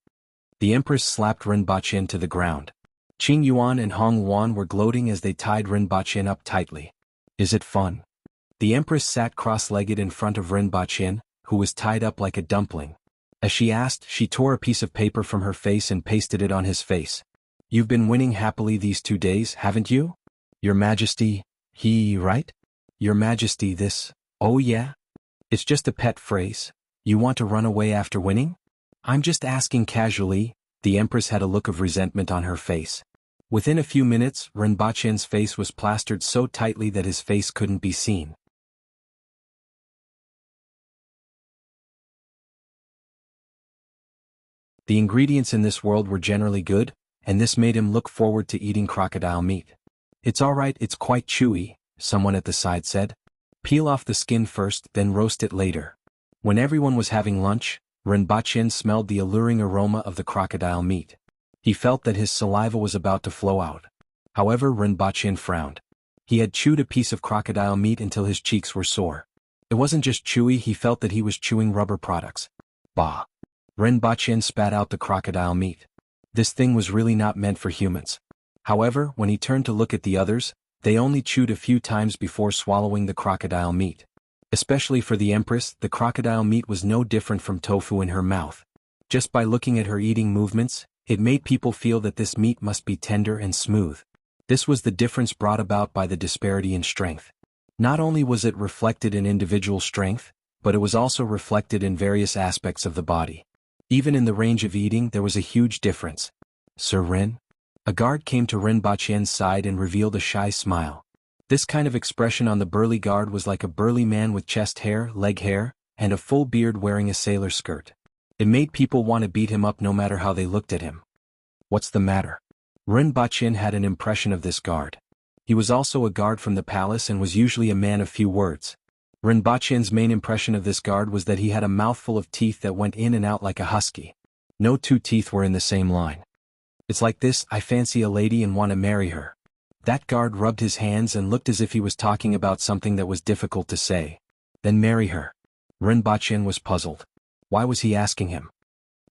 A: The Empress slapped Ren Baqin to the ground. Qing Yuan and Hong Yuan were gloating as they tied Ren Baqin up tightly. "Is it fun?" The Empress sat cross-legged in front of Ren Baqin, who was tied up like a dumpling. As she asked, she tore a piece of paper from her face and pasted it on his face. "You've been winning happily these 2 days, haven't you?" "Your Majesty, right? Your Majesty, this, oh yeah? It's just a pet phrase. You want to run away after winning?" "I'm just asking casually." The Empress had a look of resentment on her face. Within a few minutes, Ren Baqin's face was plastered so tightly that his face couldn't be seen. The ingredients in this world were generally good, and this made him look forward to eating crocodile meat. "It's alright, it's quite chewy," someone at the side said. "Peel off the skin first, then roast it later." When everyone was having lunch, Ren Baqin smelled the alluring aroma of the crocodile meat. He felt that his saliva was about to flow out. However, Ren Baqin frowned. He had chewed a piece of crocodile meat until his cheeks were sore. It wasn't just chewy, he felt that he was chewing rubber products. Bah! Ren Baqin spat out the crocodile meat. This thing was really not meant for humans. However, when he turned to look at the others, they only chewed a few times before swallowing the crocodile meat. Especially for the Empress, the crocodile meat was no different from tofu in her mouth. Just by looking at her eating movements, it made people feel that this meat must be tender and smooth. This was the difference brought about by the disparity in strength. Not only was it reflected in individual strength, but it was also reflected in various aspects of the body. Even in the range of eating there was a huge difference. "Sir Ren?" A guard came to Ren Baqin's side and revealed a shy smile. This kind of expression on the burly guard was like a burly man with chest hair, leg hair, and a full beard wearing a sailor skirt. It made people want to beat him up no matter how they looked at him. "What's the matter?" Ren Baqin had an impression of this guard. He was also a guard from the palace and was usually a man of few words. Ren Baqin's main impression of this guard was that he had a mouthful of teeth that went in and out like a husky. No two teeth were in the same line. "It's like this, I fancy a lady and want to marry her." That guard rubbed his hands and looked as if he was talking about something that was difficult to say. "Then marry her." Ren Baqin was puzzled. Why was he asking him?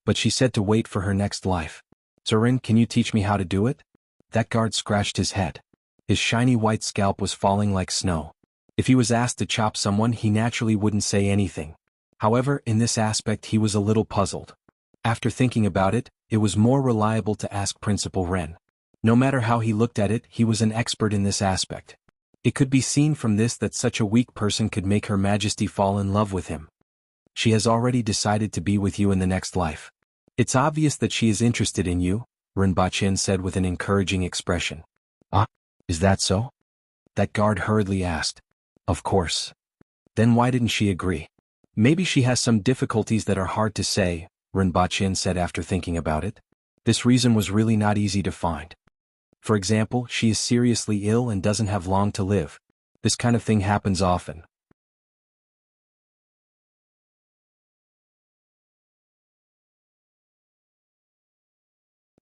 A: But she said to wait for her next life. "Sir Ren, can you teach me how to do it?" That guard scratched his head. His shiny white scalp was falling like snow. If he was asked to chop someone, he naturally wouldn't say anything. However, in this aspect he was a little puzzled. After thinking about it, it was more reliable to ask Principal Ren. No matter how he looked at it, he was an expert in this aspect. It could be seen from this that such a weak person could make Her Majesty fall in love with him. "She has already decided to be with you in the next life. It's obvious that she is interested in you," Ren Baqin said with an encouraging expression. "Ah, is that so?" That guard hurriedly asked. "Of course." "Then why didn't she agree?" "Maybe she has some difficulties that are hard to say," Ren Baqin said after thinking about it. This reason was really not easy to find. For example, she is seriously ill and doesn't have long to live. This kind of thing happens often.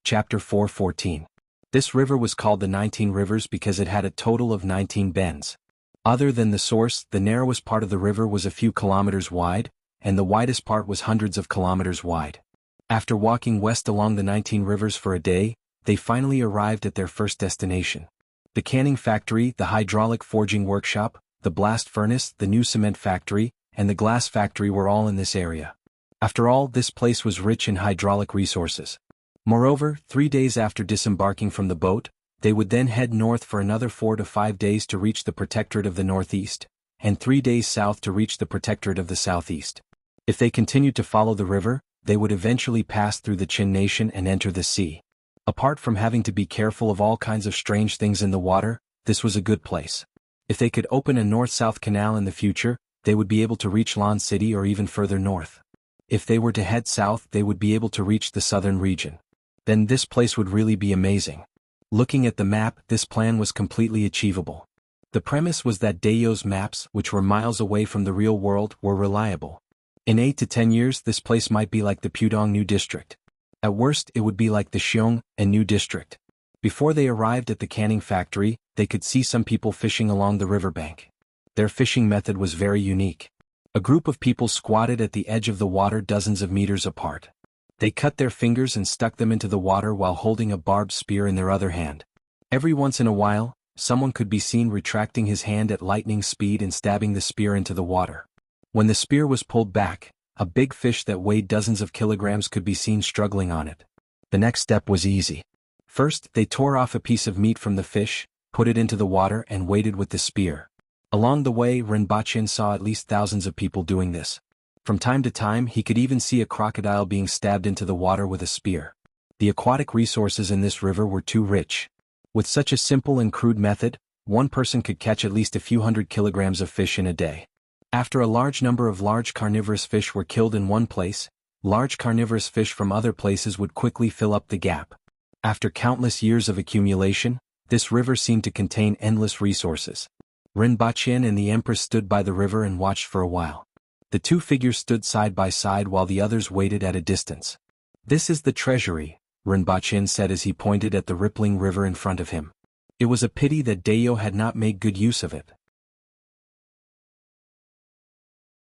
A: Chapter 4:14. This river was called the 19 Rivers because it had a total of 19 bends. Other than the source, the narrowest part of the river was a few kilometers wide, and the widest part was hundreds of kilometers wide. After walking west along the 19 rivers for a day, they finally arrived at their first destination. The canning factory, the hydraulic forging workshop, the blast furnace, the new cement factory, and the glass factory were all in this area. After all, this place was rich in hydraulic resources. Moreover, 3 days after disembarking from the boat, they would then head north for another 4 to 5 days to reach the Protectorate of the Northeast, and 3 days south to reach the Protectorate of the Southeast. If they continued to follow the river, they would eventually pass through the Qin nation and enter the sea. Apart from having to be careful of all kinds of strange things in the water, this was a good place. If they could open a north-south canal in the future, they would be able to reach Lan City or even further north. If they were to head south, they would be able to reach the southern region. Then this place would really be amazing. Looking at the map, this plan was completely achievable. The premise was that Dayo's maps, which were miles away from the real world, were reliable. In 8 to 10 years, this place might be like the Pudong New District. At worst, it would be like the Xiong and New District. Before they arrived at the canning factory, they could see some people fishing along the riverbank. Their fishing method was very unique. A group of people squatted at the edge of the water dozens of meters apart. They cut their fingers and stuck them into the water while holding a barbed spear in their other hand. Every once in a while, someone could be seen retracting his hand at lightning speed and stabbing the spear into the water. When the spear was pulled back, a big fish that weighed dozens of kilograms could be seen struggling on it. The next step was easy. First, they tore off a piece of meat from the fish, put it into the water and weighted with the spear. Along the way, Rinpoche saw at least thousands of people doing this. From time to time, he could even see a crocodile being stabbed into the water with a spear. The aquatic resources in this river were too rich. With such a simple and crude method, one person could catch at least a few hundred kilograms of fish in a day. After a large number of large carnivorous fish were killed in one place, large carnivorous fish from other places would quickly fill up the gap. After countless years of accumulation, this river seemed to contain endless resources. Rinpoche and the Empress stood by the river and watched for a while. The two figures stood side by side while the others waited at a distance. "This is the treasury," Rinpoche said as he pointed at the rippling river in front of him. It was a pity that Dayo had not made good use of it.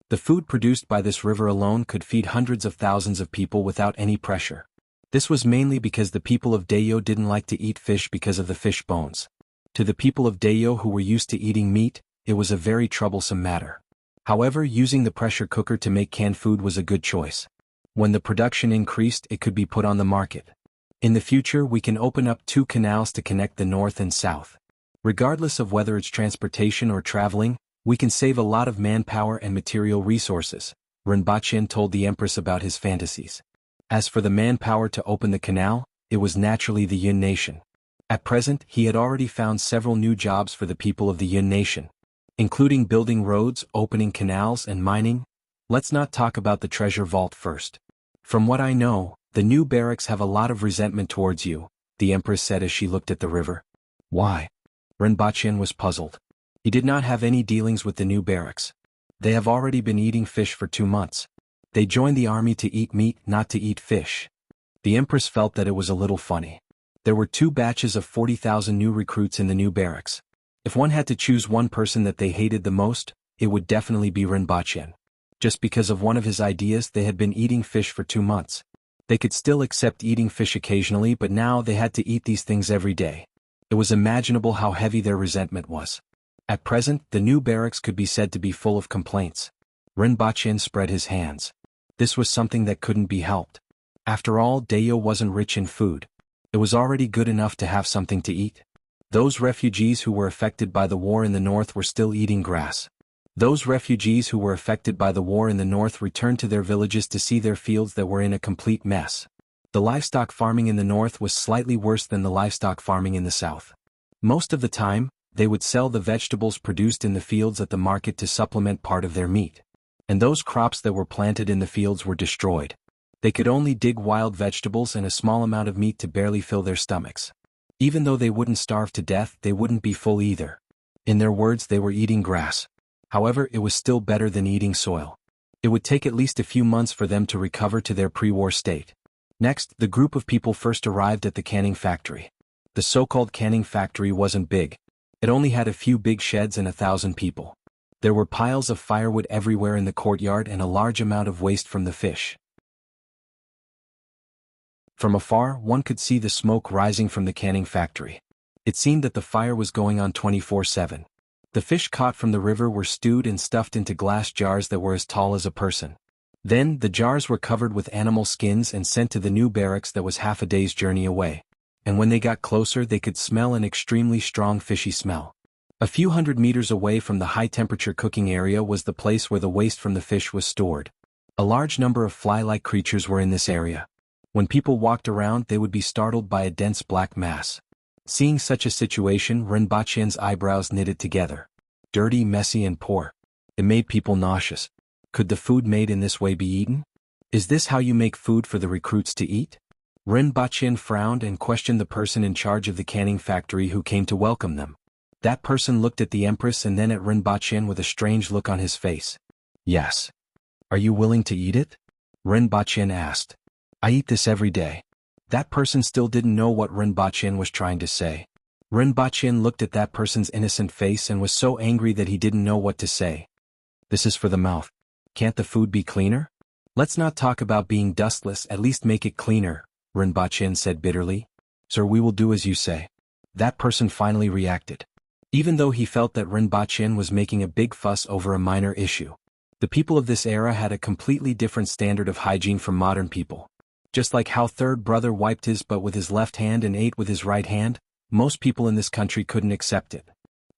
A: The food produced by this river alone could feed hundreds of thousands of people without any pressure. This was mainly because the people of Dayo didn't like to eat fish because of the fish bones. To the people of Dayo who were used to eating meat, it was a very troublesome matter. However, using the pressure cooker to make canned food was a good choice. When the production increased, it could be put on the market. In the future, we can open up 2 canals to connect the north and south. Regardless of whether it's transportation or traveling, we can save a lot of manpower and material resources, Rinpoche told the Empress about his fantasies. As for the manpower to open the canal, it was naturally the Yun nation. At present, he had already found several new jobs for the people of the Yun nation, including building roads, opening canals, and mining. Let's not talk about the treasure vault first. From what I know, the new barracks have a lot of resentment towards you, the Empress said as she looked at the river. Why? Rinpoche was puzzled. He did not have any dealings with the new barracks. They have already been eating fish for 2 months. They joined the army to eat meat, not to eat fish. The Empress felt that it was a little funny. There were 2 batches of 40,000 new recruits in the new barracks. If one had to choose one person that they hated the most, it would definitely be Rinpoche. Just because of one of his ideas, they had been eating fish for 2 months. They could still accept eating fish occasionally, but now they had to eat these things every day. It was imaginable how heavy their resentment was. At present, the new barracks could be said to be full of complaints. Rinpoche spread his hands. This was something that couldn't be helped. After all, Dayo wasn't rich in food. It was already good enough to have something to eat. Those refugees who were affected by the war in the north were still eating grass. Those refugees who were affected by the war in the north returned to their villages to see their fields that were in a complete mess. The livestock farming in the north was slightly worse than the livestock farming in the south. Most of the time, they would sell the vegetables produced in the fields at the market to supplement part of their meat. And those crops that were planted in the fields were destroyed. They could only dig wild vegetables and a small amount of meat to barely fill their stomachs. Even though they wouldn't starve to death, they wouldn't be full either. In their words, they were eating grass. However, it was still better than eating soil. It would take at least a few months for them to recover to their pre-war state. Next, the group of people first arrived at the canning factory. The so-called canning factory wasn't big. It only had a few big sheds and 1,000 people. There were piles of firewood everywhere in the courtyard and a large amount of waste from the fish. From afar, one could see the smoke rising from the canning factory. It seemed that the fire was going on 24/7. The fish caught from the river were stewed and stuffed into glass jars that were as tall as a person. Then, the jars were covered with animal skins and sent to the new barracks that was half a day's journey away. And when they got closer, they could smell an extremely strong fishy smell. A few hundred meters away from the high-temperature cooking area was the place where the waste from the fish was stored. A large number of fly-like creatures were in this area. When people walked around, they would be startled by a dense black mass. Seeing such a situation, Rinpoche's eyebrows knitted together. Dirty, messy, and poor. It made people nauseous. Could the food made in this way be eaten? Is this how you make food for the recruits to eat? Rinpoche frowned and questioned the person in charge of the canning factory who came to welcome them. That person looked at the Empress and then at Rinpoche with a strange look on his face. Yes. Are you willing to eat it? Rinpoche asked. I eat this every day. That person still didn't know what Rinpoche was trying to say. Rinpoche looked at that person's innocent face and was so angry that he didn't know what to say. This is for the mouth. Can't the food be cleaner? Let's not talk about being dustless, at least make it cleaner, Rinpoche said bitterly. Sir, we will do as you say. That person finally reacted. Even though he felt that Rinpoche was making a big fuss over a minor issue. The people of this era had a completely different standard of hygiene from modern people. Just like how third brother wiped his butt with his left hand and ate with his right hand, most people in this country couldn't accept it.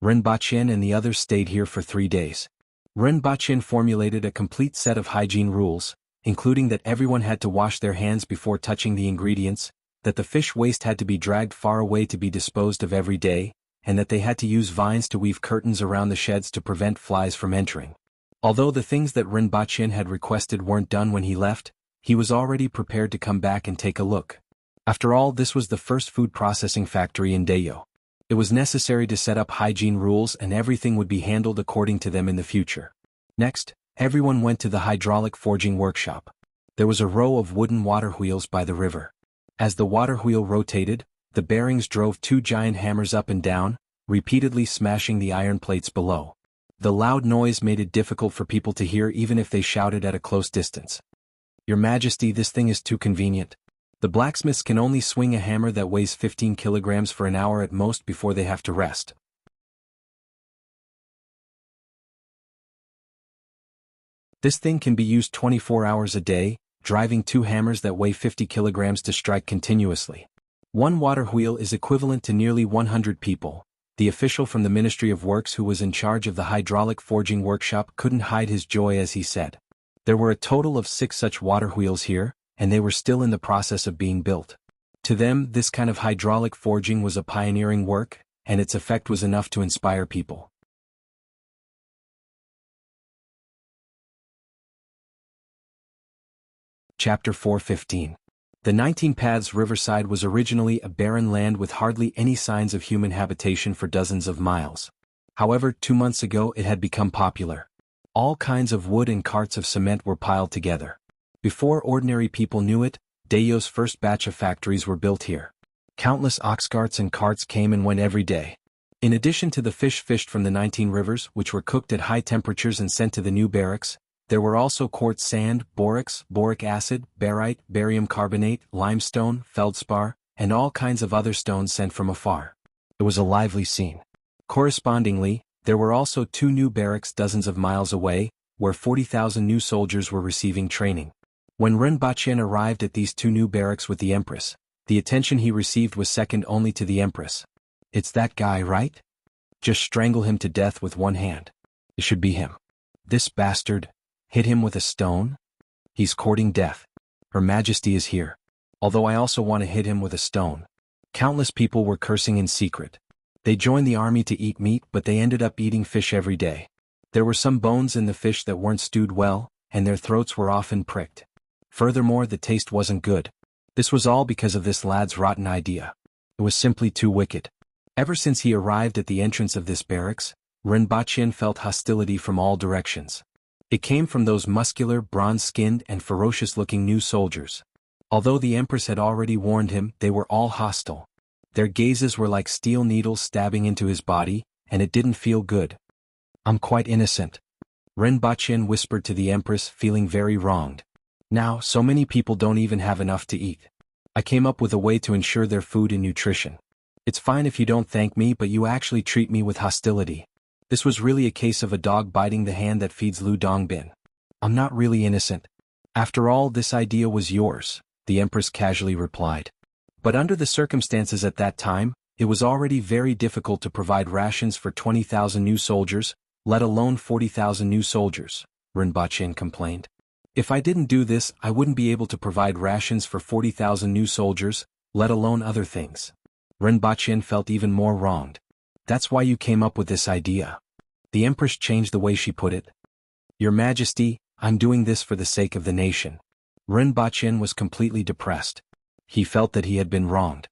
A: Rinpoche and the others stayed here for 3 days. Rinpoche formulated a complete set of hygiene rules, including that everyone had to wash their hands before touching the ingredients, that the fish waste had to be dragged far away to be disposed of every day, and that they had to use vines to weave curtains around the sheds to prevent flies from entering. Although the things that Rinpoche had requested weren't done when he left, he was already prepared to come back and take a look. After all, this was the first food processing factory in Dayo. It was necessary to set up hygiene rules and everything would be handled according to them in the future. Next, everyone went to the hydraulic forging workshop. There was a row of wooden water wheels by the river. As the water wheel rotated, the bearings drove 2 giant hammers up and down, repeatedly smashing the iron plates below. The loud noise made it difficult for people to hear even if they shouted at a close distance. Your Majesty, this thing is too convenient. The blacksmiths can only swing a hammer that weighs 15 kilograms for an hour at most before they have to rest. This thing can be used 24 hours a day, driving 2 hammers that weigh 50 kilograms to strike continuously. 1 water wheel is equivalent to nearly 100 people. The official from the Ministry of Works who was in charge of the hydraulic forging workshop couldn't hide his joy as he said. There were a total of 6 such water wheels here, and they were still in the process of being built. To them, this kind of hydraulic forging was a pioneering work, and its effect was enough to inspire people. Chapter 4:15. The 19 Paths riverside was originally a barren land with hardly any signs of human habitation for dozens of miles. However, 2 months ago it had become popular. All kinds of wood and carts of cement were piled together. Before ordinary people knew it, Dayo's first batch of factories were built here. Countless ox carts and carts came and went every day. In addition to the fish fished from the 19 rivers, which were cooked at high temperatures and sent to the new barracks, there were also quartz sand, borax, boric acid, barite, barium carbonate, limestone, feldspar, and all kinds of other stones sent from afar. It was a lively scene. Correspondingly, there were also 2 new barracks dozens of miles away, where 40,000 new soldiers were receiving training. When Rinpoche arrived at these 2 new barracks with the Empress, the attention he received was second only to the Empress. It's that guy, right? Just strangle him to death with 1 hand. It should be him. This bastard. Hit him with a stone? He's courting death. Her Majesty is here. Although I also want to hit him with a stone. Countless people were cursing in secret. They joined the army to eat meat, but they ended up eating fish every day. There were some bones in the fish that weren't stewed well, and their throats were often pricked. Furthermore, the taste wasn't good. This was all because of this lad's rotten idea. It was simply too wicked. Ever since he arrived at the entrance of this barracks, Rinpoche felt hostility from all directions. It came from those muscular, bronze-skinned, and ferocious-looking new soldiers. Although the Empress had already warned him, they were all hostile. Their gazes were like steel needles stabbing into his body, and it didn't feel good. I'm quite innocent. Rinpoche whispered to the Empress, feeling very wronged. Now, so many people don't even have enough to eat. I came up with a way to ensure their food and nutrition. It's fine if you don't thank me, but you actually treat me with hostility. This was really a case of a dog biting the hand that feeds Lu Dongbin. I'm not really innocent. After all, this idea was yours, the Empress casually replied. But under the circumstances at that time, it was already very difficult to provide rations for 20,000 new soldiers, let alone 40,000 new soldiers, Rinpoche complained. If I didn't do this, I wouldn't be able to provide rations for 40,000 new soldiers, let alone other things. Rinpoche felt even more wronged. That's why you came up with this idea. The Empress changed the way she put it. Your Majesty, I'm doing this for the sake of the nation. Rinpoche was completely depressed. He felt that he had been wronged.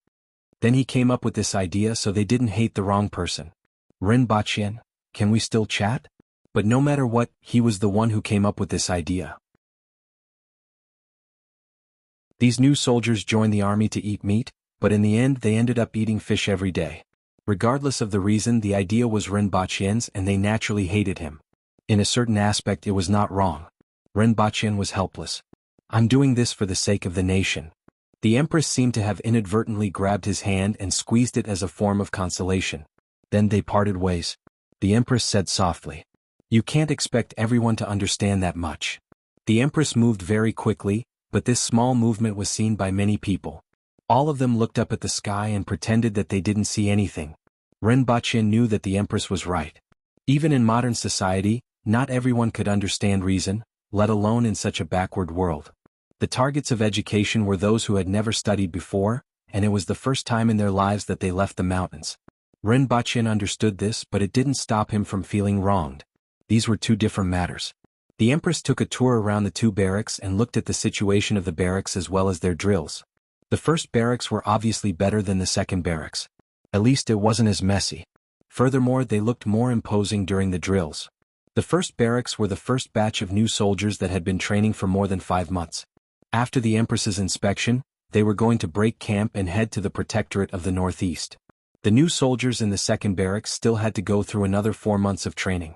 A: Then he came up with this idea so they didn't hate the wrong person. Rinpoche, can we still chat? But no matter what, he was the one who came up with this idea. These new soldiers joined the army to eat meat, but in the end they ended up eating fish every day. Regardless of the reason, the idea was Rinpoche's and they naturally hated him. In a certain aspect it was not wrong. Rinpoche was helpless. I'm doing this for the sake of the nation. The Empress seemed to have inadvertently grabbed his hand and squeezed it as a form of consolation. Then they parted ways. The Empress said softly, "You can't expect everyone to understand that much." The Empress moved very quickly, but this small movement was seen by many people. All of them looked up at the sky and pretended that they didn't see anything. Rinpoche knew that the Empress was right. Even in modern society, not everyone could understand reason, let alone in such a backward world. The targets of education were those who had never studied before, and it was the first time in their lives that they left the mountains. Rinpoche understood this, but it didn't stop him from feeling wronged. These were two different matters. The Empress took a tour around the two barracks and looked at the situation of the barracks as well as their drills. The first barracks were obviously better than the second barracks. At least it wasn't as messy. Furthermore, they looked more imposing during the drills. The first barracks were the first batch of new soldiers that had been training for more than 5 months. After the Empress's inspection, they were going to break camp and head to the Protectorate of the Northeast. The new soldiers in the second barracks still had to go through another 4 months of training.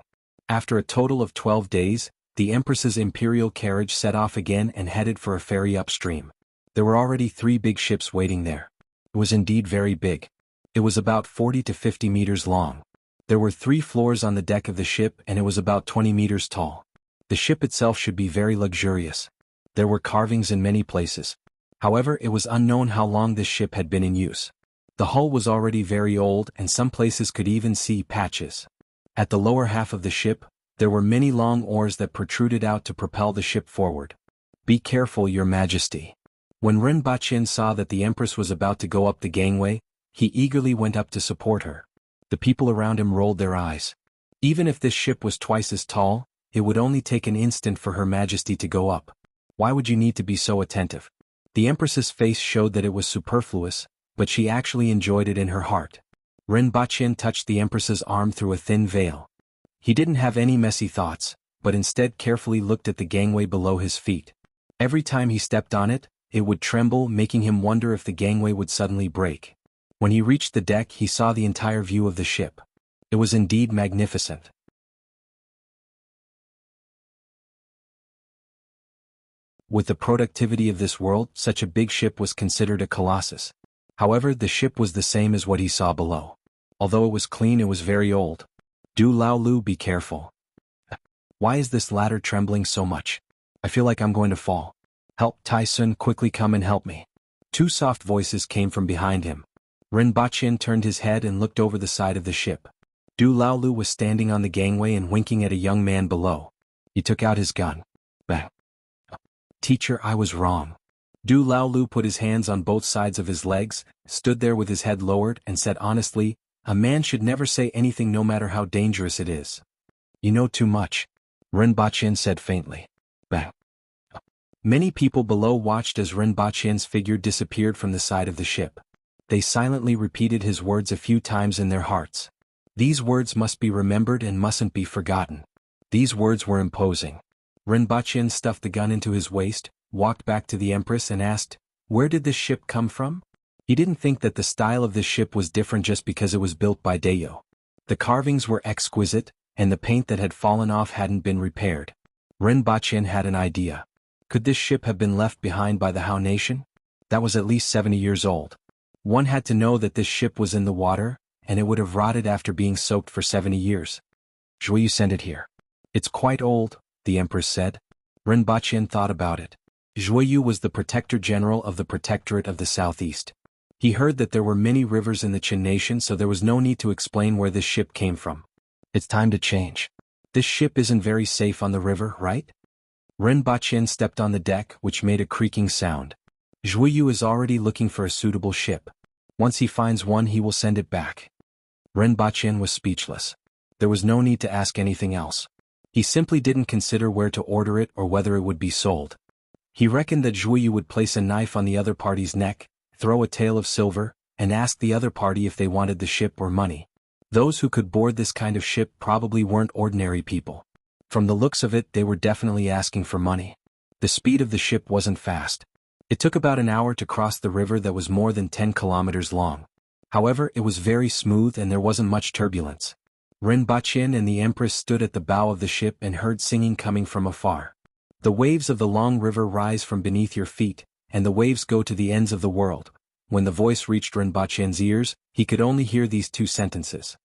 A: After a total of 12 days, the Empress's imperial carriage set off again and headed for a ferry upstream. There were already 3 big ships waiting there. It was indeed very big. It was about 40 to 50 meters long. There were 3 floors on the deck of the ship and it was about 20 meters tall. The ship itself should be very luxurious. There were carvings in many places. However, it was unknown how long this ship had been in use. The hull was already very old and some places could even see patches. At the lower half of the ship, there were many long oars that protruded out to propel the ship forward. "Be careful, Your Majesty." When Rinpoche saw that the Empress was about to go up the gangway, he eagerly went up to support her. The people around him rolled their eyes. Even if this ship was twice as tall, it would only take an instant for Her Majesty to go up. Why would you need to be so attentive? The Empress's face showed that it was superfluous, but she actually enjoyed it in her heart. Rinpoche touched the Empress's arm through a thin veil. He didn't have any messy thoughts, but instead carefully looked at the gangway below his feet. Every time he stepped on it, it would tremble, making him wonder if the gangway would suddenly break. When he reached the deck, he saw the entire view of the ship. It was indeed magnificent. With the productivity of this world, such a big ship was considered a colossus. However, the ship was the same as what he saw below. Although it was clean, it was very old. "Du Lao Lu, be careful. Why is this ladder trembling so much? I feel like I'm going to fall. Help, Tai Sun, quickly come and help me." 2 soft voices came from behind him. Rinpoche turned his head and looked over the side of the ship. Du Lao Lu was standing on the gangway and winking at a young man below. He took out his gun. Bang. "Teacher, I was wrong." Du Lao Lu put his hands on both sides of his legs, stood there with his head lowered and said honestly, "A man should never say anything no matter how dangerous it is." "You know too much," Rinpoche said faintly. Bang. Many people below watched as Rinpoche's figure disappeared from the side of the ship. They silently repeated his words a few times in their hearts. These words must be remembered and mustn't be forgotten. These words were imposing. Rinpoche stuffed the gun into his waist, walked back to the Empress and asked, "Where did this ship come from?" He didn't think that the style of this ship was different just because it was built by Dayo. The carvings were exquisite, and the paint that had fallen off hadn't been repaired. Rinpoche had an idea. Could this ship have been left behind by the Hao nation? That was at least 70 years old. One had to know that this ship was in the water, and it would have rotted after being soaked for 70 years. "Zhuoyu sent it here." "It's quite old," the Empress said. Rinpoche thought about it. Zhuoyu was the Protector General of the Protectorate of the Southeast. He heard that there were many rivers in the Qin nation, so there was no need to explain where this ship came from. "It's time to change. This ship isn't very safe on the river, right?" Ren Baqin stepped on the deck, which made a creaking sound. Zhuyu is already looking for a suitable ship. Once he finds one, he will send it back. Ren Baqin was speechless. There was no need to ask anything else. He simply didn't consider where to order it or whether it would be sold. He reckoned that Zhuyu would place a knife on the other party's neck, throw a tael of silver, and ask the other party if they wanted the ship or money. Those who could board this kind of ship probably weren't ordinary people. From the looks of it, they were definitely asking for money. The speed of the ship wasn't fast. It took about an hour to cross the river that was more than 10 kilometers long. However, it was very smooth and there wasn't much turbulence. Ren Baqin and the Empress stood at the bow of the ship and heard singing coming from afar. The waves of the long river rise from beneath your feet, and the waves go to the ends of the world. When the voice reached Ren Baqin's ears, he could only hear these two sentences.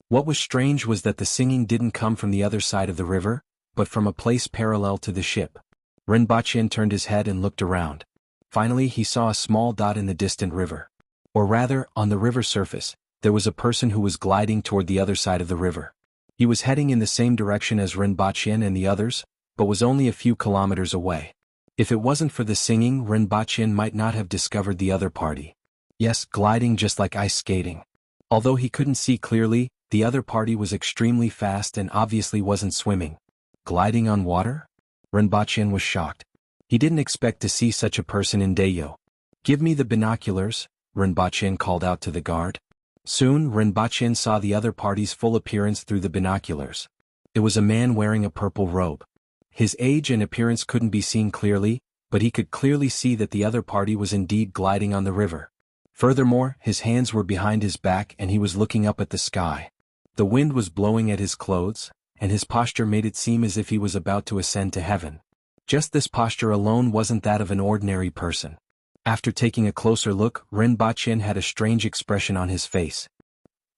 A: What was strange was that the singing didn't come from the other side of the river, but from a place parallel to the ship. Ren Baqin turned his head and looked around. Finally, he saw a small dot in the distant river. Or rather, on the river surface, there was a person who was gliding toward the other side of the river. He was heading in the same direction as Ren Baqin and the others, but was only a few kilometers away. If it wasn't for the singing, Ren Baqin might not have discovered the other party. Yes, gliding just like ice skating. Although he couldn't see clearly, the other party was extremely fast and obviously wasn't swimming. Gliding on water? Ren Baqin was shocked. He didn't expect to see such a person in Dayo. "Give me the binoculars," Ren Baqin called out to the guard. Soon, Ren Baqin saw the other party's full appearance through the binoculars. It was a man wearing a purple robe. His age and appearance couldn't be seen clearly, but he could clearly see that the other party was indeed gliding on the river. Furthermore, his hands were behind his back and he was looking up at the sky. The wind was blowing at his clothes, and his posture made it seem as if he was about to ascend to heaven. Just this posture alone wasn't that of an ordinary person. After taking a closer look, Ren Baqin had a strange expression on his face.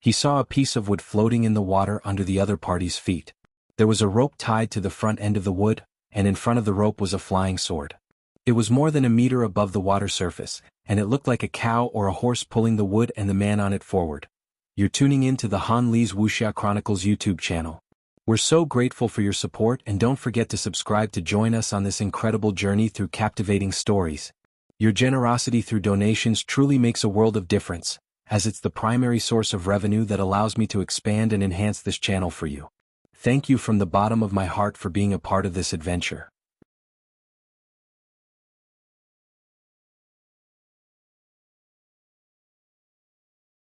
A: He saw a piece of wood floating in the water under the other party's feet. There was a rope tied to the front end of the wood, and in front of the rope was a flying sword. It was more than a meter above the water surface, and it looked like a cow or a horse pulling the wood and the man on it forward. You're tuning in to the Han Li's Wuxia Chronicles YouTube channel. We're so grateful for your support, and don't forget to subscribe to join us on this incredible journey through captivating stories. Your generosity through donations truly makes a world of difference, as it's the primary source of revenue that allows me to expand and enhance this channel for you. Thank you from the bottom of my heart for being a part of this adventure.